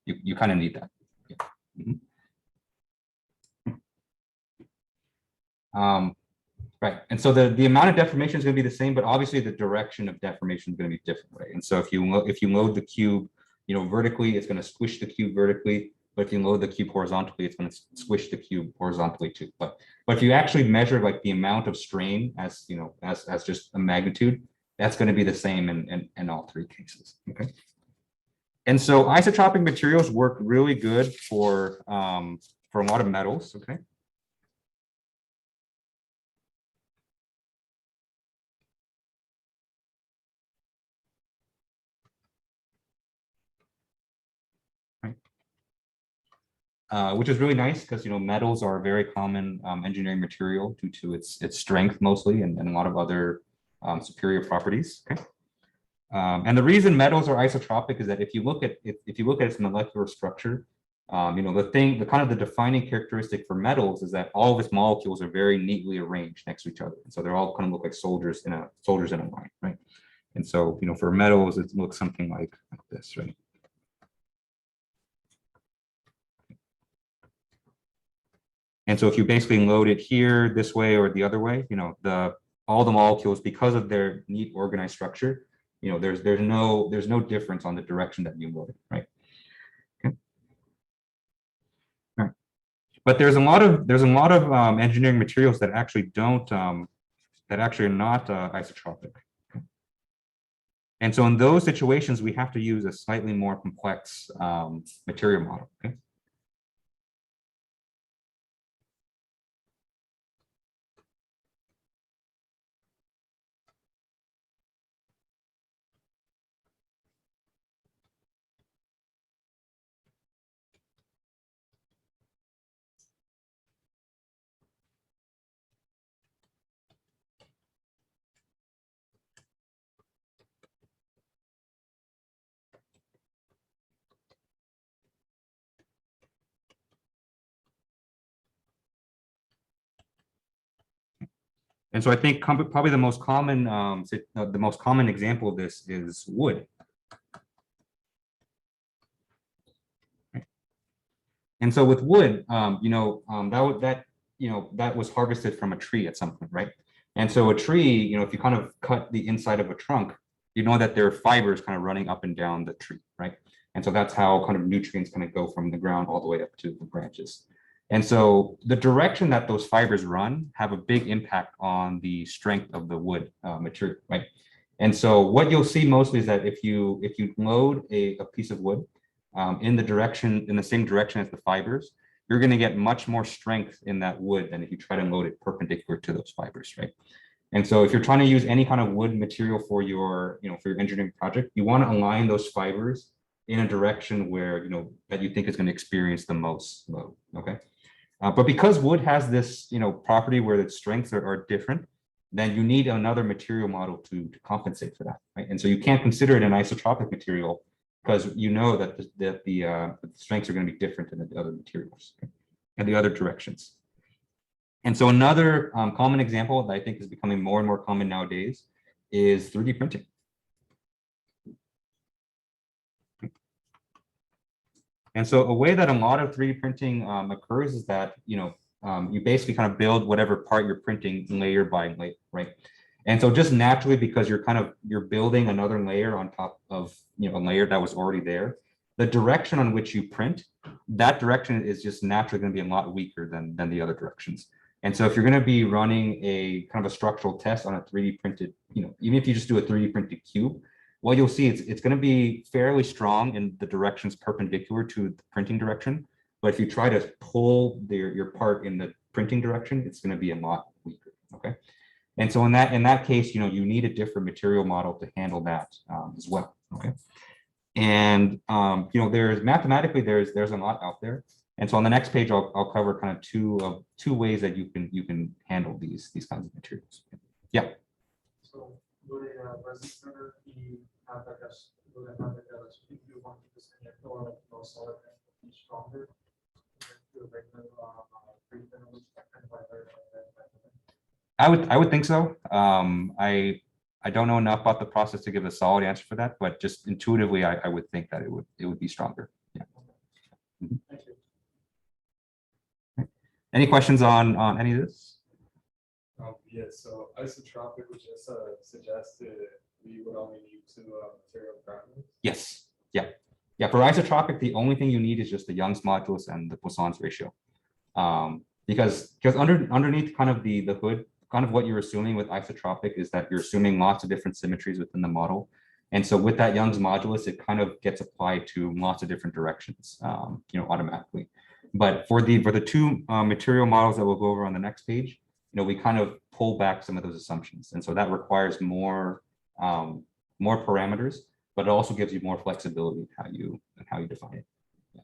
Speaker 3: you kind of need that. Yeah. Mhm. Right, and so the amount of deformation is going to be the same, but obviously the direction of deformation is going to be different, right? And so if you load the cube, vertically, it's going to squish the cube vertically. But if you load the cube horizontally, it's going to squish the cube horizontally too. But if you actually measure like the amount of strain as as just a magnitude, that's going to be the same in all three cases. Okay. And so isotropic materials work really good for a lot of metals. Okay. Which is really nice because metals are a very common engineering material due to its strength mostly and a lot of other superior properties. Okay, and the reason metals are isotropic is that if you look at its molecular structure, the kind of the defining characteristic for metals is that all of its molecules are very neatly arranged next to each other, and so they're all kind of look like soldiers in a line, right? And so for metals, it looks something like this, right? And so if you basically load it here, this way or the other way, all the molecules, because of their neat organized structure, there's no difference on the direction that you load it, right? Okay. All right. But there's a lot of engineering materials that actually don't that actually are not isotropic. Okay. And so in those situations, we have to use a slightly more complex material model. Okay. And so I think probably the most common example of this is wood. And so with wood, that was harvested from a tree at some point, right? And so a tree, if you kind of cut the inside of a trunk, that there are fibers kind of running up and down the tree, right? And so that's how kind of nutrients kind of go from the ground all the way up to the branches. And so the direction that those fibers run have a big impact on the strength of the wood material, right? And so what you'll see mostly is that if you load a piece of wood in the same direction as the fibers, you're going to get much more strength in that wood than if you try to load it perpendicular to those fibers, right? And so if you're trying to use any kind of wood material for your engineering project, you want to align those fibers in a direction where, that you think is going to experience the most load, okay? But because wood has this, property where its strengths are different, then you need another material model to compensate for that, right? And so you can't consider it an isotropic material because you know that the strengths are going to be different in the other materials and the other directions. And so another common example that I think is becoming more and more common nowadays is 3D printing. And so a way that a lot of 3D printing occurs is that, you basically kind of build whatever part you're printing layer by layer, right? And so just naturally, because you're building another layer on top of, a layer that was already there, the direction on which you print, that direction is just naturally going to be a lot weaker than the other directions. And so if you're going to be running a kind of a structural test on a 3D printed, even if you just do a 3D printed cube, what you'll see it's going to be fairly strong in the directions perpendicular to the printing direction. But if you try to pull your part in the printing direction, it's going to be a lot weaker. Okay. And so in that case, you need a different material model to handle that as well. Okay. And there's mathematically there's a lot out there. And so on the next page, I'll cover kind of two ways that you can handle these kinds of materials. Yeah.
Speaker 5: So would a resistor be have like a would it have like a if you want to disconnect or like no solid be stronger to a regular
Speaker 3: I would think so. I don't know enough about the process to give a solid answer for that, but just intuitively, I would think that it would be stronger. Yeah.
Speaker 5: Thank you.
Speaker 3: Any questions on any of this?
Speaker 1: Yeah, so isotropic would just suggest that we would only need two material parameters.
Speaker 3: Yes. Yeah. Yeah. For isotropic, the only thing you need is just the Young's modulus and the Poisson's ratio. Because underneath kind of the hood, kind of what you're assuming with isotropic is that you're assuming lots of different symmetries within the model. And so with that Young's modulus, it kind of gets applied to lots of different directions, automatically. But for the two material models that we'll go over on the next page, we kind of pull back some of those assumptions. And so that requires more parameters, but it also gives you more flexibility in how you define it. Yeah.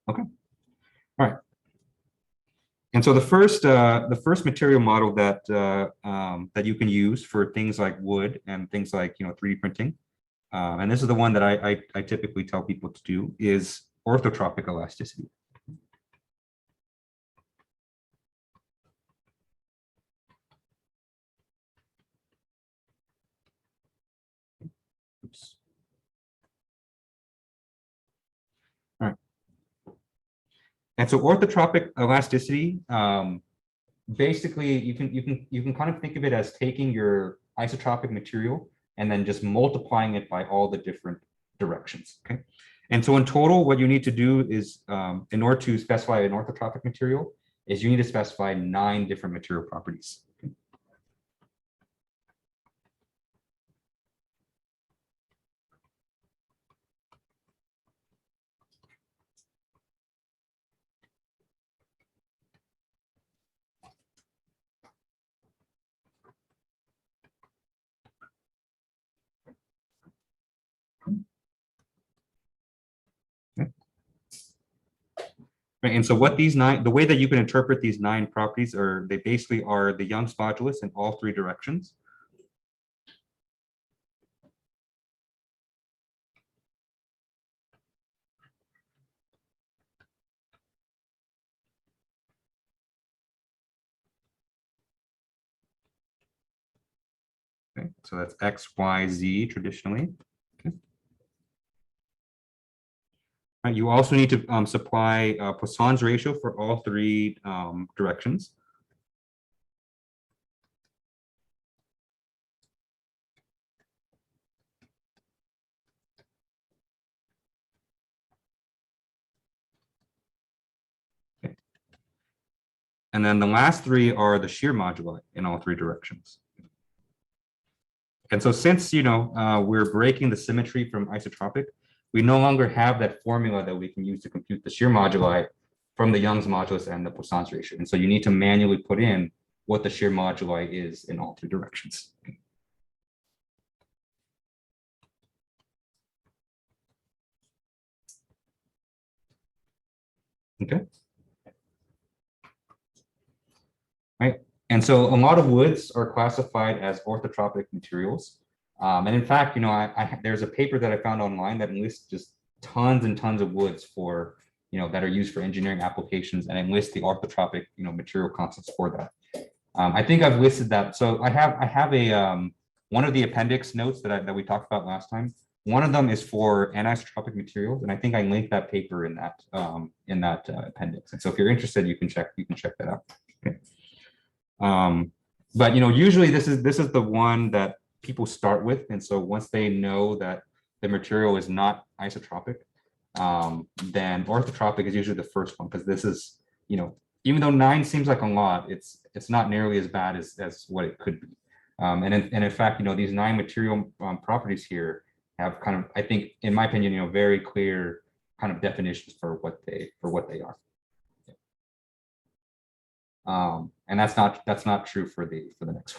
Speaker 3: Okay. All right. And so the first material model that that you can use for things like wood and things like 3D printing, and this is the one that I typically tell people to do, is orthotropic elasticity. Oops. All right. And so orthotropic elasticity, basically you can kind of think of it as taking your isotropic material and then just multiplying it by all the different directions. Okay. And so in total, what you need to do is, in order to specify an orthotropic material, is you need to specify 9 different material properties. Okay. Right, and so what the way that you can interpret these 9 properties are, they basically are the Young's modulus in all 3 directions. Okay, so that's X, Y, Z traditionally. Okay. Right, you also need to supply Poisson's ratio for all 3 directions. Okay. And then the last 3 are the shear moduli in all 3 directions. And so since, we're breaking the symmetry from isotropic, we no longer have that formula that we can use to compute the shear moduli from the Young's modulus and the Poisson's ratio. And so you need to manually put in what the shear moduli is in all 3 directions. Okay. Right. And so a lot of woods are classified as orthotropic materials. And in fact, there's a paper that I found online that lists just tons and tons of woods for, that are used for engineering applications, and it lists the orthotropic, material constants for that. I think I've listed that. So I have a one of the appendix notes that we talked about last time. One of them is for anisotropic materials, and I think I linked that paper in that appendix. And so if you're interested, you can check that out. Okay. But usually this is the one that people start with, and so once they know that the material is not isotropic, then orthotropic is usually the first one, because this is, even though 9 seems like a lot, it's not nearly as bad as what it could be. And in fact, these 9 material properties here have kind of, I think, in my opinion, very clear kind of definitions for what they are. And that's not true for the next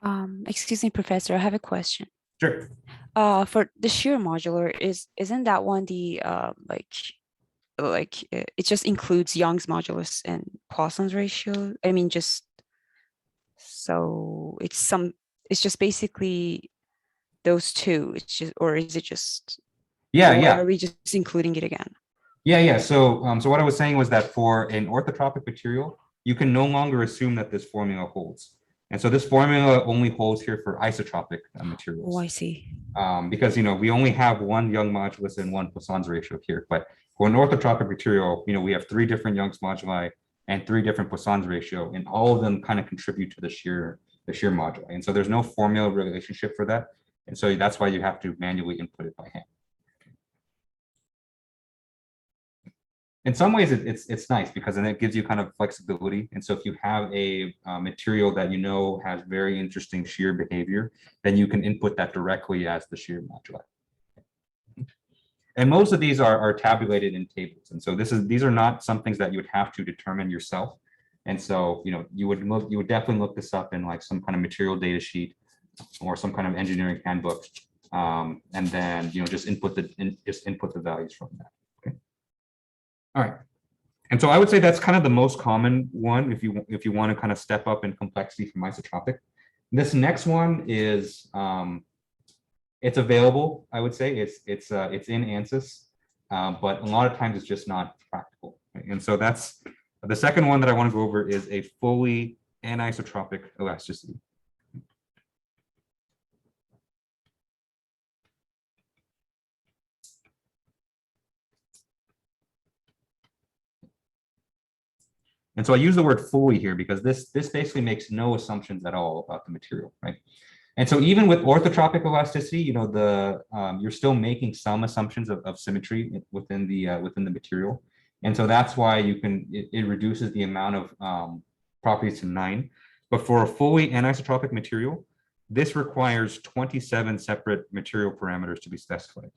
Speaker 3: one.
Speaker 4: Excuse me, Professor, I have a question.
Speaker 3: Sure.
Speaker 4: For the shear modular, isn't that one the it just includes Young's modulus and Poisson's ratio? I mean, so it's just basically those two. It's just, or is it just?
Speaker 3: Yeah.
Speaker 4: Are we just including it again?
Speaker 3: Yeah. So what I was saying was that for an orthotropic material, you can no longer assume that this formula holds. And so this formula only holds here for isotropic materials.
Speaker 4: Oh, I see.
Speaker 3: Because we only have one Young modulus and one Poisson's ratio here. But for an orthotropic material, we have 3 different Young's moduli and 3 different Poisson's ratio, and all of them kind of contribute to the shear moduli. And so there's no formula relationship for that. And so that's why you have to manually input it by hand. In some ways, it's nice, because then it gives you kind of flexibility. And so if you have a material that has very interesting shear behavior, then you can input that directly as the shear moduli. And most of these are tabulated in tables. And so these are not some things that you would have to determine yourself. And so you would definitely look this up in like some kind of material data sheet or some kind of engineering handbook, and then just input the values from that. All right. And so I would say that's kind of the most common one if you want to kind of step up in complexity from isotropic. This next one is it's available, I would say. It's in Ansys, but a lot of times it's just not practical. Right? And so that's the second one that I want to go over is a fully anisotropic elasticity. And so I use the word fully here because this basically makes no assumptions at all about the material, right? And so even with orthotropic elasticity, you're still making some assumptions of symmetry within the material. And so that's why it reduces the amount of properties to 9. But for a fully anisotropic material, this requires 27 separate material parameters to be specified.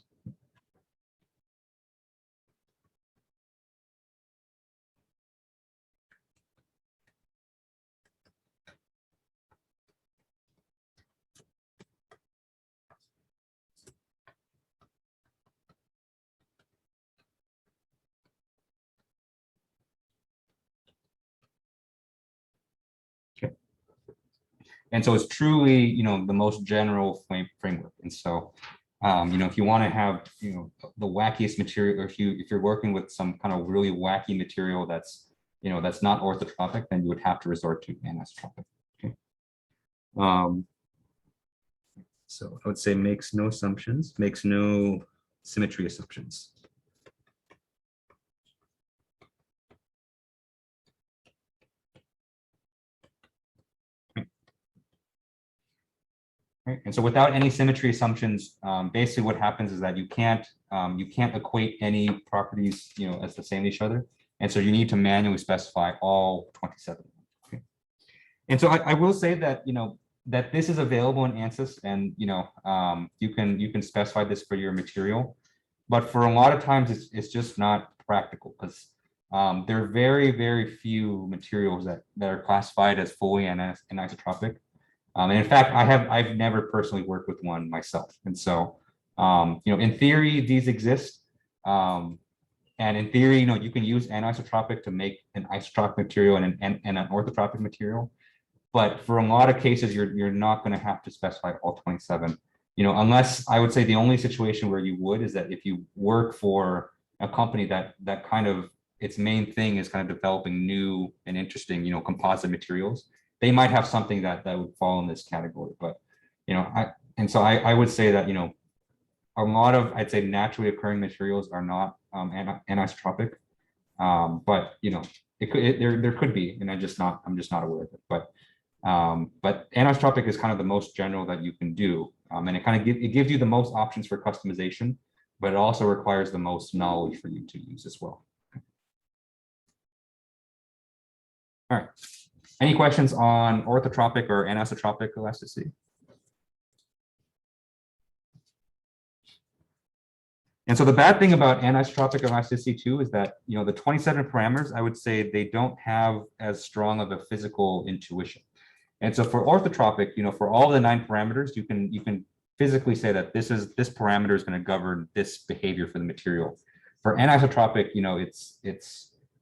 Speaker 3: And so it's truly, the most general framework. And so, if you want to have, the wackiest material, or if you're working with some kind of really wacky material that's not orthotropic, then you would have to resort to anisotropic. Okay. So I would say makes no assumptions, makes no symmetry assumptions. Right. And so without any symmetry assumptions, basically what happens is that you can't equate any properties, as the same as each other. And so you need to manually specify all 27. Okay. And so I will say that, that this is available in Ansys, and, you can specify this for your material. But for a lot of times it's just not practical, because there are very, very few materials that are classified as fully anisotropic. And in fact, I've never personally worked with one myself. And so, in theory, these exist. And in theory, you can use anisotropic to make an isotropic material and an orthotropic material. But for a lot of cases, you're not going to have to specify all 27. Unless I would say the only situation where you would is that if you work for a company that kind of its main thing is kind of developing new and interesting, composite materials, they might have something that would fall in this category. But, I would say that, a lot of, I'd say, naturally occurring materials are not anisotropic. But, there could be, and I'm just not aware of it. But anisotropic is kind of the most general that you can do. And it gives you the most options for customization, but it also requires the most knowledge for you to use as well. All right. Any questions on orthotropic or anisotropic elasticity? And so the bad thing about anisotropic elasticity too is that, the 27 parameters, I would say they don't have as strong of a physical intuition. And so for orthotropic, for all the 9 parameters, you can physically say that this parameter is going to govern this behavior for the material. For anisotropic, it's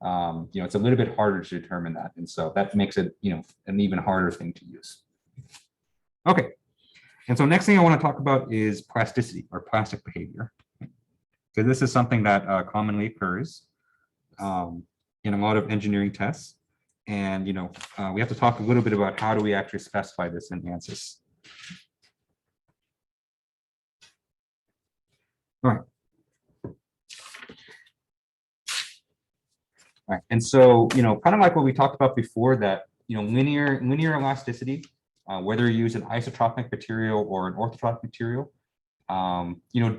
Speaker 3: a little bit harder to determine that, and so that makes it an even harder thing to use. Okay, and so next thing I want to talk about is plasticity or plastic behavior. So this is something that commonly occurs in a lot of engineering tests. And, we have to talk a little bit about how do we actually specify this in Ansys. All right. All right. And so, kind of like what we talked about before, that, linear elasticity, whether you use an isotropic material or an orthotropic material,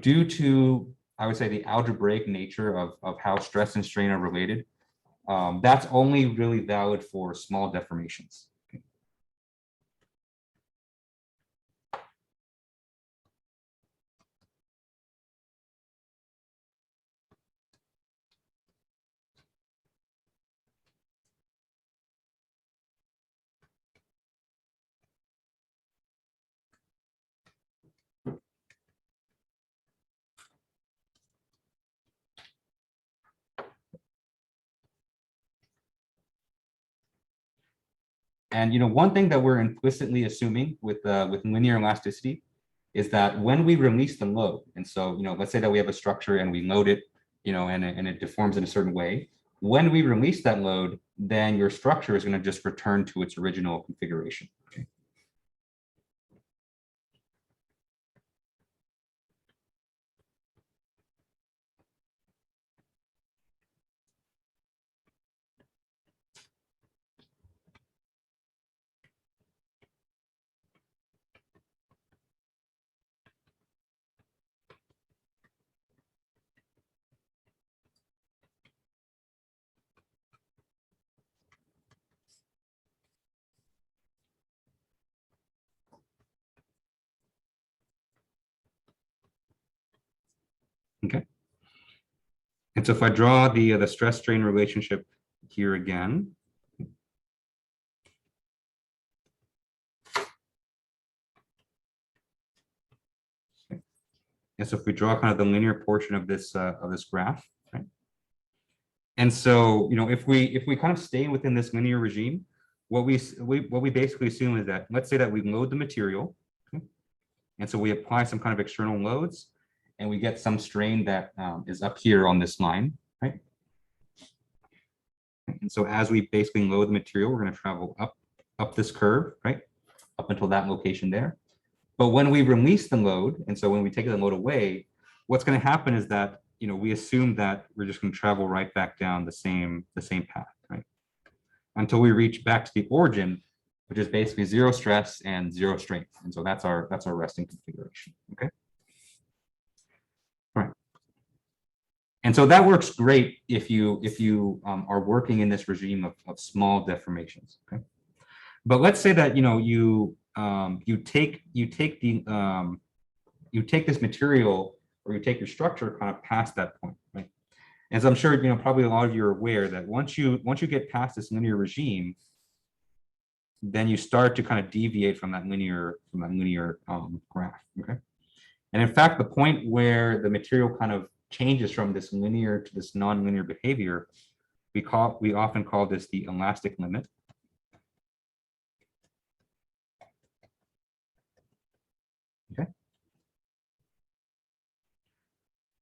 Speaker 3: due to, I would say, the algebraic nature of how stress and strain are related, that's only really valid for small deformations. And one thing that we're implicitly assuming with linear elasticity is that when we release the load, and so let's say that we have a structure and we load it, and it deforms in a certain way. When we release that load, then your structure is going to just return to its original configuration. Okay. Okay. And so if I draw the stress strain relationship here again. Okay. And so if we draw kind of the linear portion of this graph, right? And so, if we kind of stay within this linear regime, what we basically assume is that, let's say that we load the material, okay? And so we apply some kind of external loads, and we get some strain that is up here on this line, right? And so as we basically load the material, we're going to travel up this curve, right? Up until that location there. But when we release the load, and so when we take the load away, what's going to happen is that, we assume that we're just going to travel right back down the same path, right? Until we reach back to the origin, which is basically 0 stress and 0 strain. And so that's our resting configuration, okay? All right. And so that works great if you are working in this regime of small deformations, okay? But let's say that, you take this material, or you take your structure kind of past that point, right? As I'm sure, probably a lot of you are aware that once you get past this linear regime, then you start to kind of deviate from that linear graph, okay? And in fact, the point where the material kind of changes from this linear to this nonlinear behavior, we often call this the elastic limit. Okay.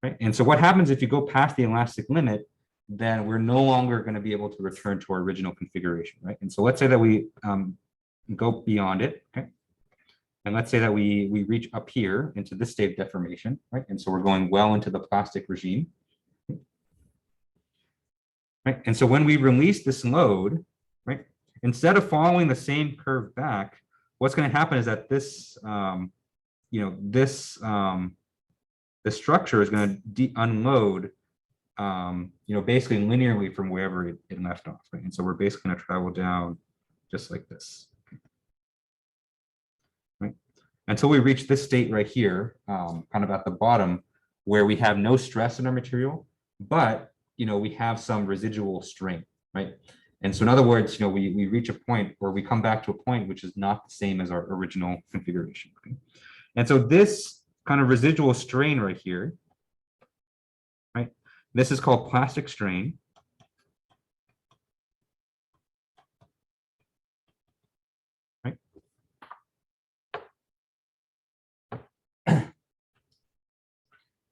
Speaker 3: Right. And so what happens if you go past the elastic limit, then we're no longer going to be able to return to our original configuration, right? And so let's say that we go beyond it, okay? And let's say that we reach up here into this state of deformation, right? And so we're going well into the plastic regime, right? And so when we release this load, right, instead of following the same curve back, what's going to happen is that this, the structure is going to unload, basically linearly from wherever it left off, right? And so we're basically going to travel down just like this, right? Until we reach this state right here, kind of at the bottom, where we have no stress in our material, but, we have some residual strain, right? And so in other words, we reach a point where we come back to a point which is not the same as our original configuration. Okay? And so this kind of residual strain right here, right? This is called plastic strain. Right?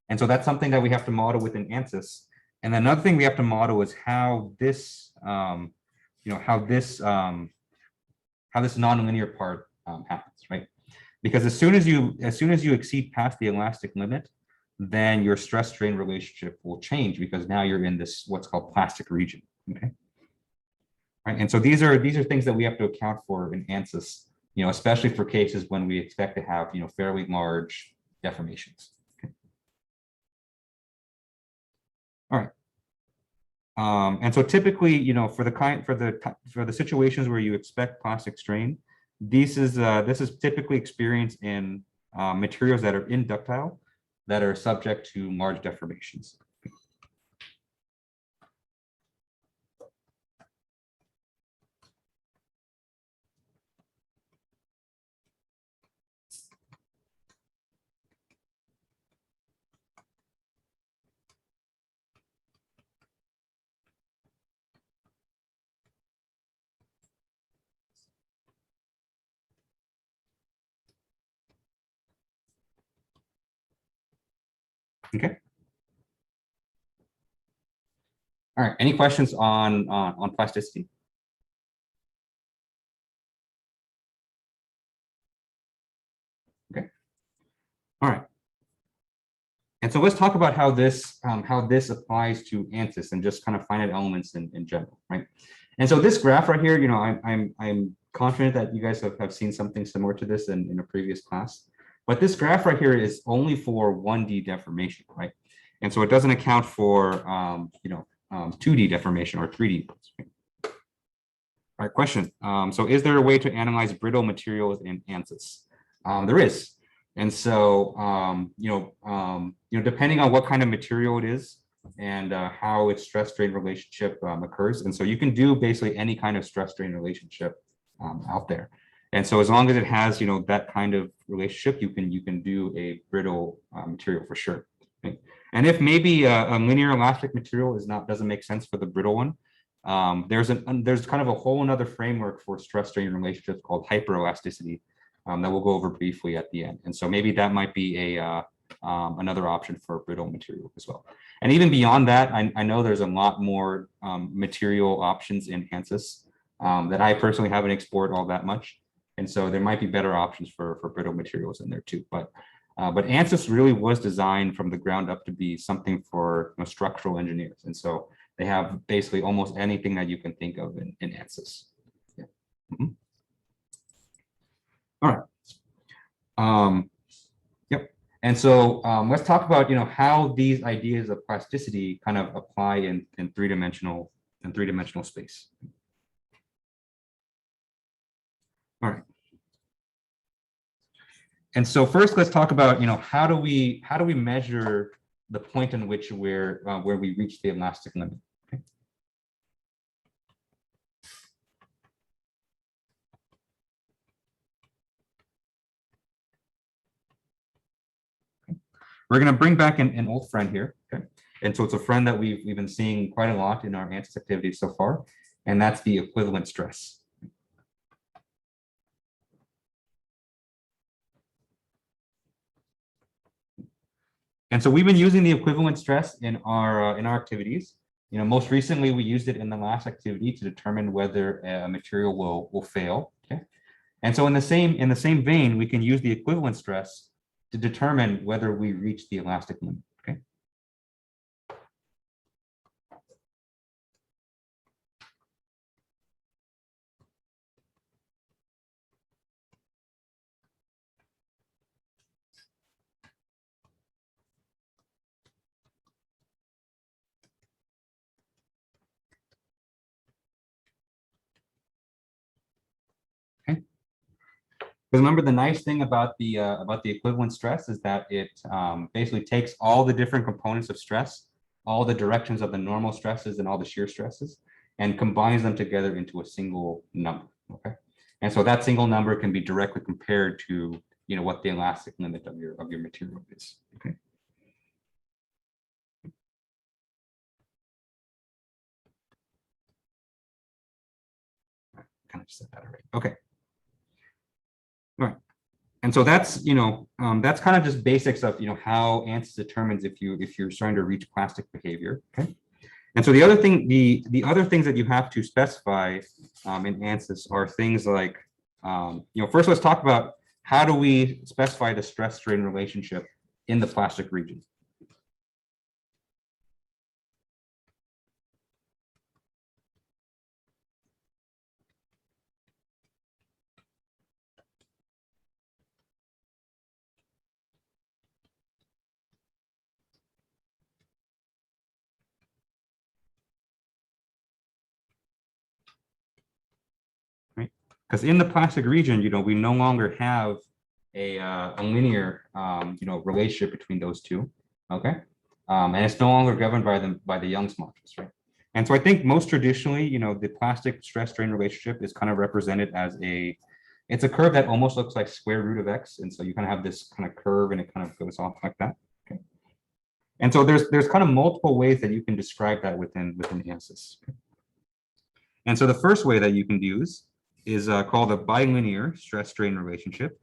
Speaker 3: And so that's something that we have to model within Ansys. And another thing we have to model is how this, how this nonlinear part happens, right? Because as soon as you exceed past the elastic limit, then your stress strain relationship will change because now you're in this what's called plastic region. Okay. Right. And so these are things that we have to account for in Ansys, especially for cases when we expect to have fairly large deformations. Okay. All right. And so typically, for the situations where you expect plastic strain, this is typically experienced in materials that are inductile, that are subject to large deformations. Okay. All right. Any questions on plasticity? Okay. All right. And so let's talk about how this applies to Ansys and just kind of finite elements in general, right? And so this graph right here, I'm confident that you guys have seen something similar to this in a previous class. But this graph right here is only for 1D deformation, right? And so it doesn't account for 2D deformation or 3D. All right, question. So is there a way to analyze brittle materials in Ansys? There is. And so, depending on what kind of material it is and how its stress strain relationship occurs. And so you can do basically any kind of stress strain relationship out there. And so as long as it has, that kind of relationship, you can do a brittle material for sure. Okay? And if maybe a linear elastic material doesn't make sense for the brittle one, there's kind of a whole another framework for stress strain relationships called hyperelasticity that we'll go over briefly at the end. And so maybe that might be another option for brittle material as well. And even beyond that, I know there's a lot more material options in Ansys that I personally haven't explored all that much. And so there might be better options for brittle materials in there too. But Ansys really was designed from the ground up to be something for structural engineers. And so they have basically almost anything that you can think of in Ansys. Yeah. Mm-hmm. All right. Yep. And so let's talk about how these ideas of plasticity kind of apply in three-dimensional space. All right. And so first, let's talk about how do we measure the point in which where we reach the elastic limit. Okay. we're going to bring back an old friend here. Okay. And so it's a friend that we've been seeing quite a lot in our Ansys activities so far, and that's the equivalent stress. And so we've been using the equivalent stress in our activities. You know, most recently we used it in the last activity to determine whether a material will fail. Okay. And so in the same vein, we can use the equivalent stress to determine whether we reach the elastic limit. Okay. Because remember, the nice thing about the equivalent stress is that it basically takes all the different components of stress, all the directions of the normal stresses and all the shear stresses, and combines them together into a single number. Okay, and so that single number can be directly compared to, you know, what the elastic limit of your material is. Okay. Kind of set that already. Okay. All right. And so that's, you know, that's kind of just basics of, you know, how Ansys determines if you're starting to reach plastic behavior. Okay. And so the other thing, the other things that you have to specify in Ansys are things like, you know, first let's talk about how do we specify the stress strain relationship in the plastic region. Right? Because in the plastic region, you know, we no longer have a linear, you know, relationship between those two. Okay. And it's no longer governed by the Young's modulus, right? And so I think most traditionally, you know, the plastic stress strain relationship is kind of represented as it's a curve that almost looks like square root of x. And so you kind of have this kind of curve and it kind of goes off like that. Okay. And so there's kind of multiple ways that you can describe that within Ansys. And so the first way that you can use is called a bilinear stress strain relationship.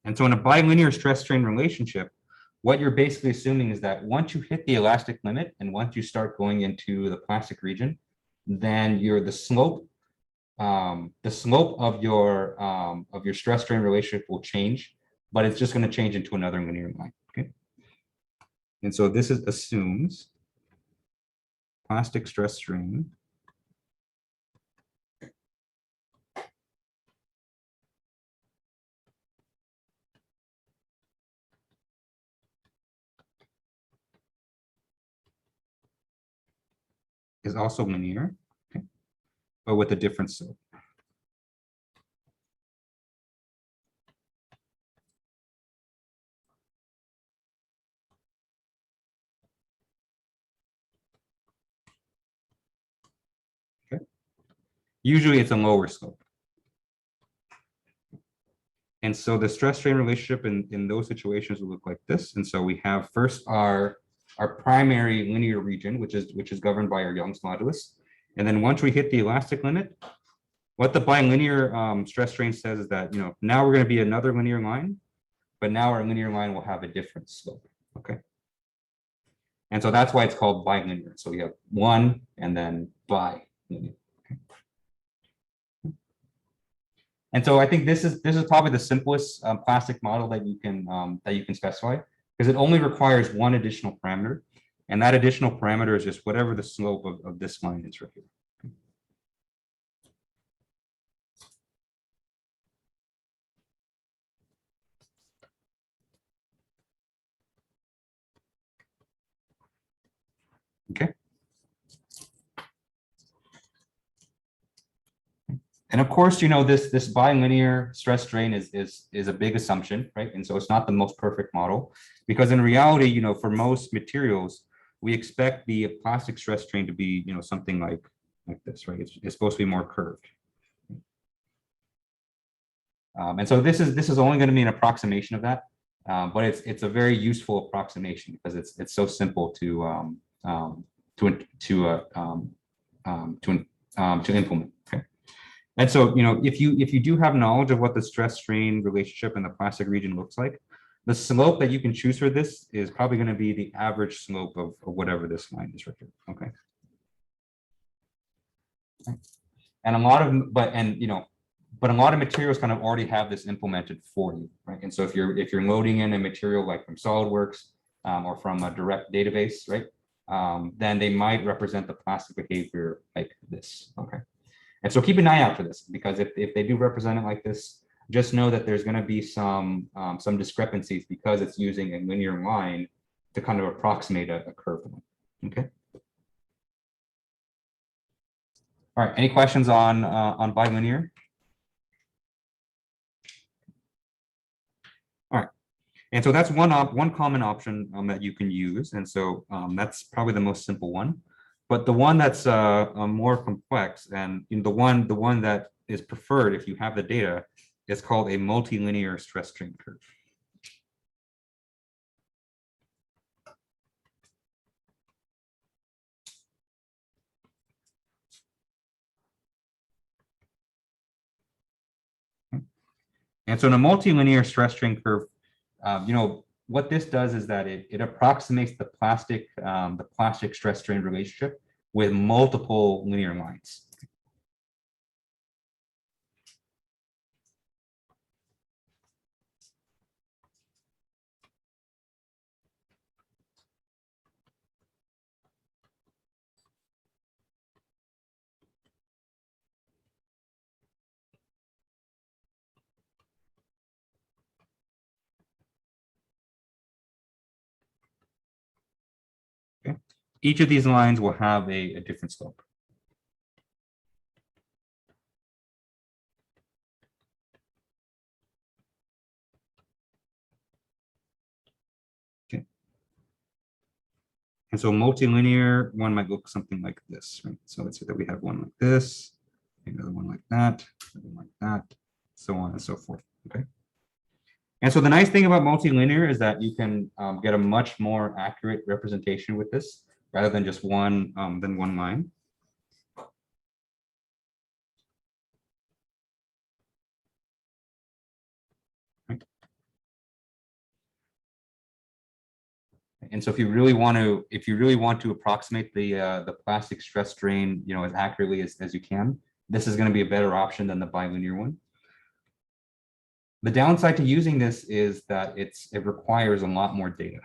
Speaker 3: And so in a bilinear stress strain relationship, what you're basically assuming is that once you hit the elastic limit and once you start going into the plastic region, then the slope of your stress strain relationship will change, but it's just going to change into another linear line. Okay. And so this assumes plastic stress strain is also linear, okay, but with a different slope. Okay. Usually it's a lower slope. And so the stress strain relationship in those situations will look like this. And so we have first our primary linear region, which is governed by our Young's modulus. And then once we hit the elastic limit, what the bilinear stress strain says is that, you know, now we're going to be another linear line, but now our linear line will have a different slope. Okay. And so that's why it's called bilinear. So we have one and then bilinear. Okay. And so I think this is probably the simplest plastic model that you can specify, because it only requires one additional parameter, and that additional parameter is just whatever the slope of this line is right here. Okay. And of course, you know, this bilinear stress strain is a big assumption, right? And so it's not the most perfect model, because in reality, you know, for most materials, we expect the plastic stress strain to be, you know, something like like this, right? It's supposed to be more curved. And so this is only going to be an approximation of that, but it's a very useful approximation because it's so simple to implement. Okay. And so, if you do have knowledge of what the stress strain relationship in the plastic region looks like, the slope that you can choose for this is probably going to be the average slope of whatever this line is right here. Okay. And a lot of materials kind of already have this implemented for you, right? And so if you're loading in a material like from SolidWorks or from a direct database, right, then they might represent the plastic behavior like this. Okay. And so keep an eye out for this, because if they do represent it like this, just know that there's going to be some discrepancies because it's using a linear line to kind of approximate a curved one. Okay. All right. Any questions on bilinear? All right. And so that's one common option that you can use. And so that's probably the most simple one. But the one that's more complex, and the one that is preferred if you have the data, is called a multilinear stress strain curve. And so in a multilinear stress strain curve, what this does is that it approximates the plastic stress strain relationship with multiple linear lines. Okay. Each of these lines will have a different slope. Okay. And so multilinear one might look something like this, right? So let's say that we have one like this, another one like that, another one like that, so on and so forth. Okay. And so the nice thing about multilinear is that you can get a much more accurate representation with this, rather than just one line. Right. And so if you really want to approximate the plastic stress strain, as accurately as you can, this is going to be a better option than the bilinear one. The downside to using this is that it requires a lot more data.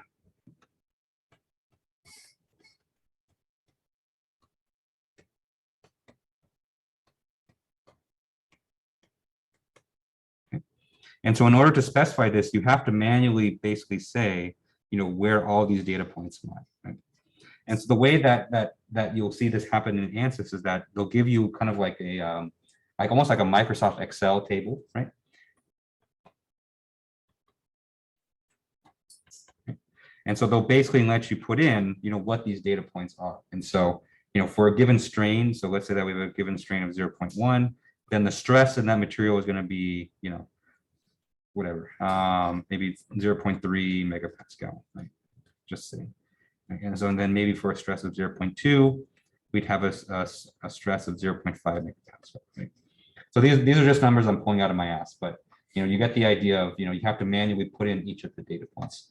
Speaker 3: Okay. And so in order to specify this, you have to manually basically say, where all these data points lie. Right? And so the way that you'll see this happen in Ansys is that they'll give you kind of like almost like a Microsoft Excel table, right? And so they'll basically let you put in, what these data points are. And so, for a given strain, so let's say that we have a given strain of 0.1, then the stress in that material is going to be, whatever, maybe 0.3 megapascal, right? Just saying. And so then maybe for a stress of 0.2, we'd have a stress of 0.5 megapascal, right? So these are just numbers I'm pulling out of my ass, but you get the idea of, you have to manually put in each of the data points.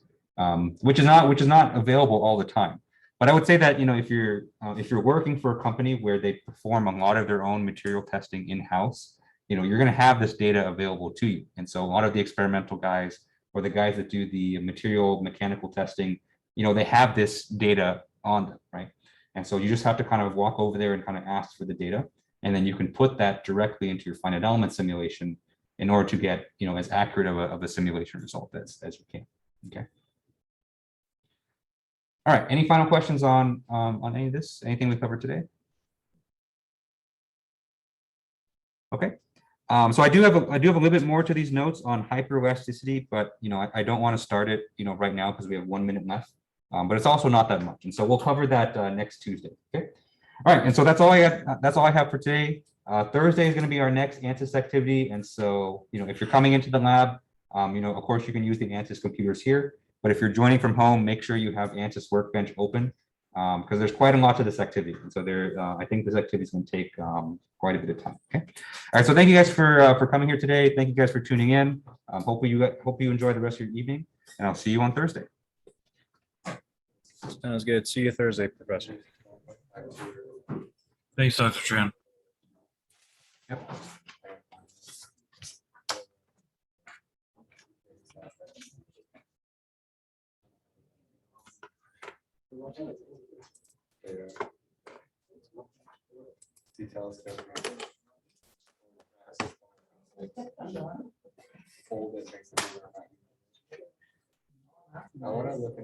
Speaker 3: Which is not available all the time. But I would say that if you're working for a company where they perform a lot of their own material testing in-house, you're going to have this data available to you. And so a lot of the experimental guys or the guys that do the material mechanical testing, they have this data on them, right? And so you just have to kind of walk over there and kind of ask for the data, and then you can put that directly into your finite element simulation in order to get as accurate of a simulation result as you can. Okay. All right, any final questions on any of this? Anything we covered today? Okay. So I do have a little bit more to these notes on hyperelasticity, but I don't want to start it right now because we have 1 minute left. But it's also not that much, and so we'll cover that next Tuesday. Okay. All right, and so that's all I got. That's all I have for today. Thursday is going to be our next Ansys activity, and so if you're coming into the lab, of course you can use the Ansys computers here. But if you're joining from home, make sure you have Ansys Workbench open because there's quite a lot to this activity, and so I think this activity is going to take quite a bit of time. Okay. All right. So thank you guys for coming here today. Thank you guys for tuning in. Hope you enjoy the rest of your evening, and I'll see you on Thursday.
Speaker 2: Sounds good. See you Thursday, Professor.
Speaker 6: Thanks, Dr. Tran.
Speaker 3: Yep.
Speaker 1: Details. Fold it next to the other. I want to look at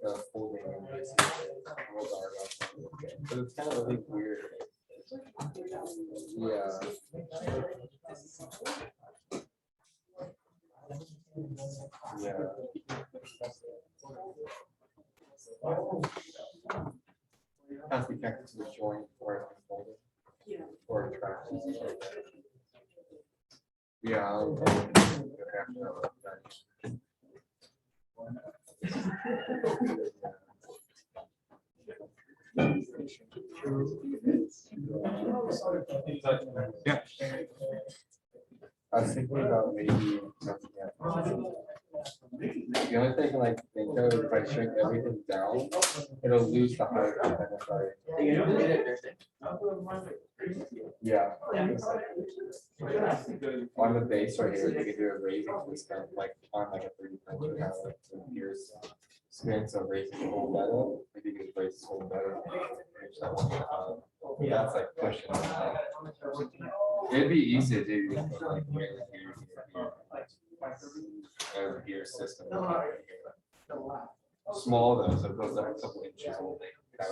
Speaker 1: the folding of this. But it's kind of really weird. Yeah. Yeah. Has to be connected to the joint or it's folded. Or attractions. Yeah. I'll have to look at that.
Speaker 3: Yeah.
Speaker 1: I was thinking about maybe. The only thing like think of if I shrink everything down, it'll lose the height. And then if yeah. On the base right here, you can do a raising twist like on like a 3D printer, have like some gears spin, so raising the whole metal. Maybe you could raise the whole metal. That's like pushing. It'd be easy to do like here, gear system. Small though, so it goes like a couple inches old. It's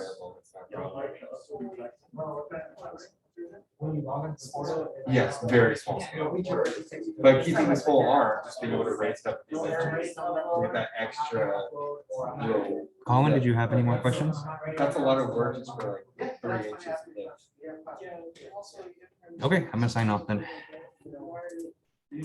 Speaker 1: not yes, very small scale. But keeping this whole arm, just being able to raise stuff with that extra little.
Speaker 3: Colin, did you have any more questions?
Speaker 1: That's a lot of work just for like 3 inches.
Speaker 3: Okay, I'm gonna sign off then.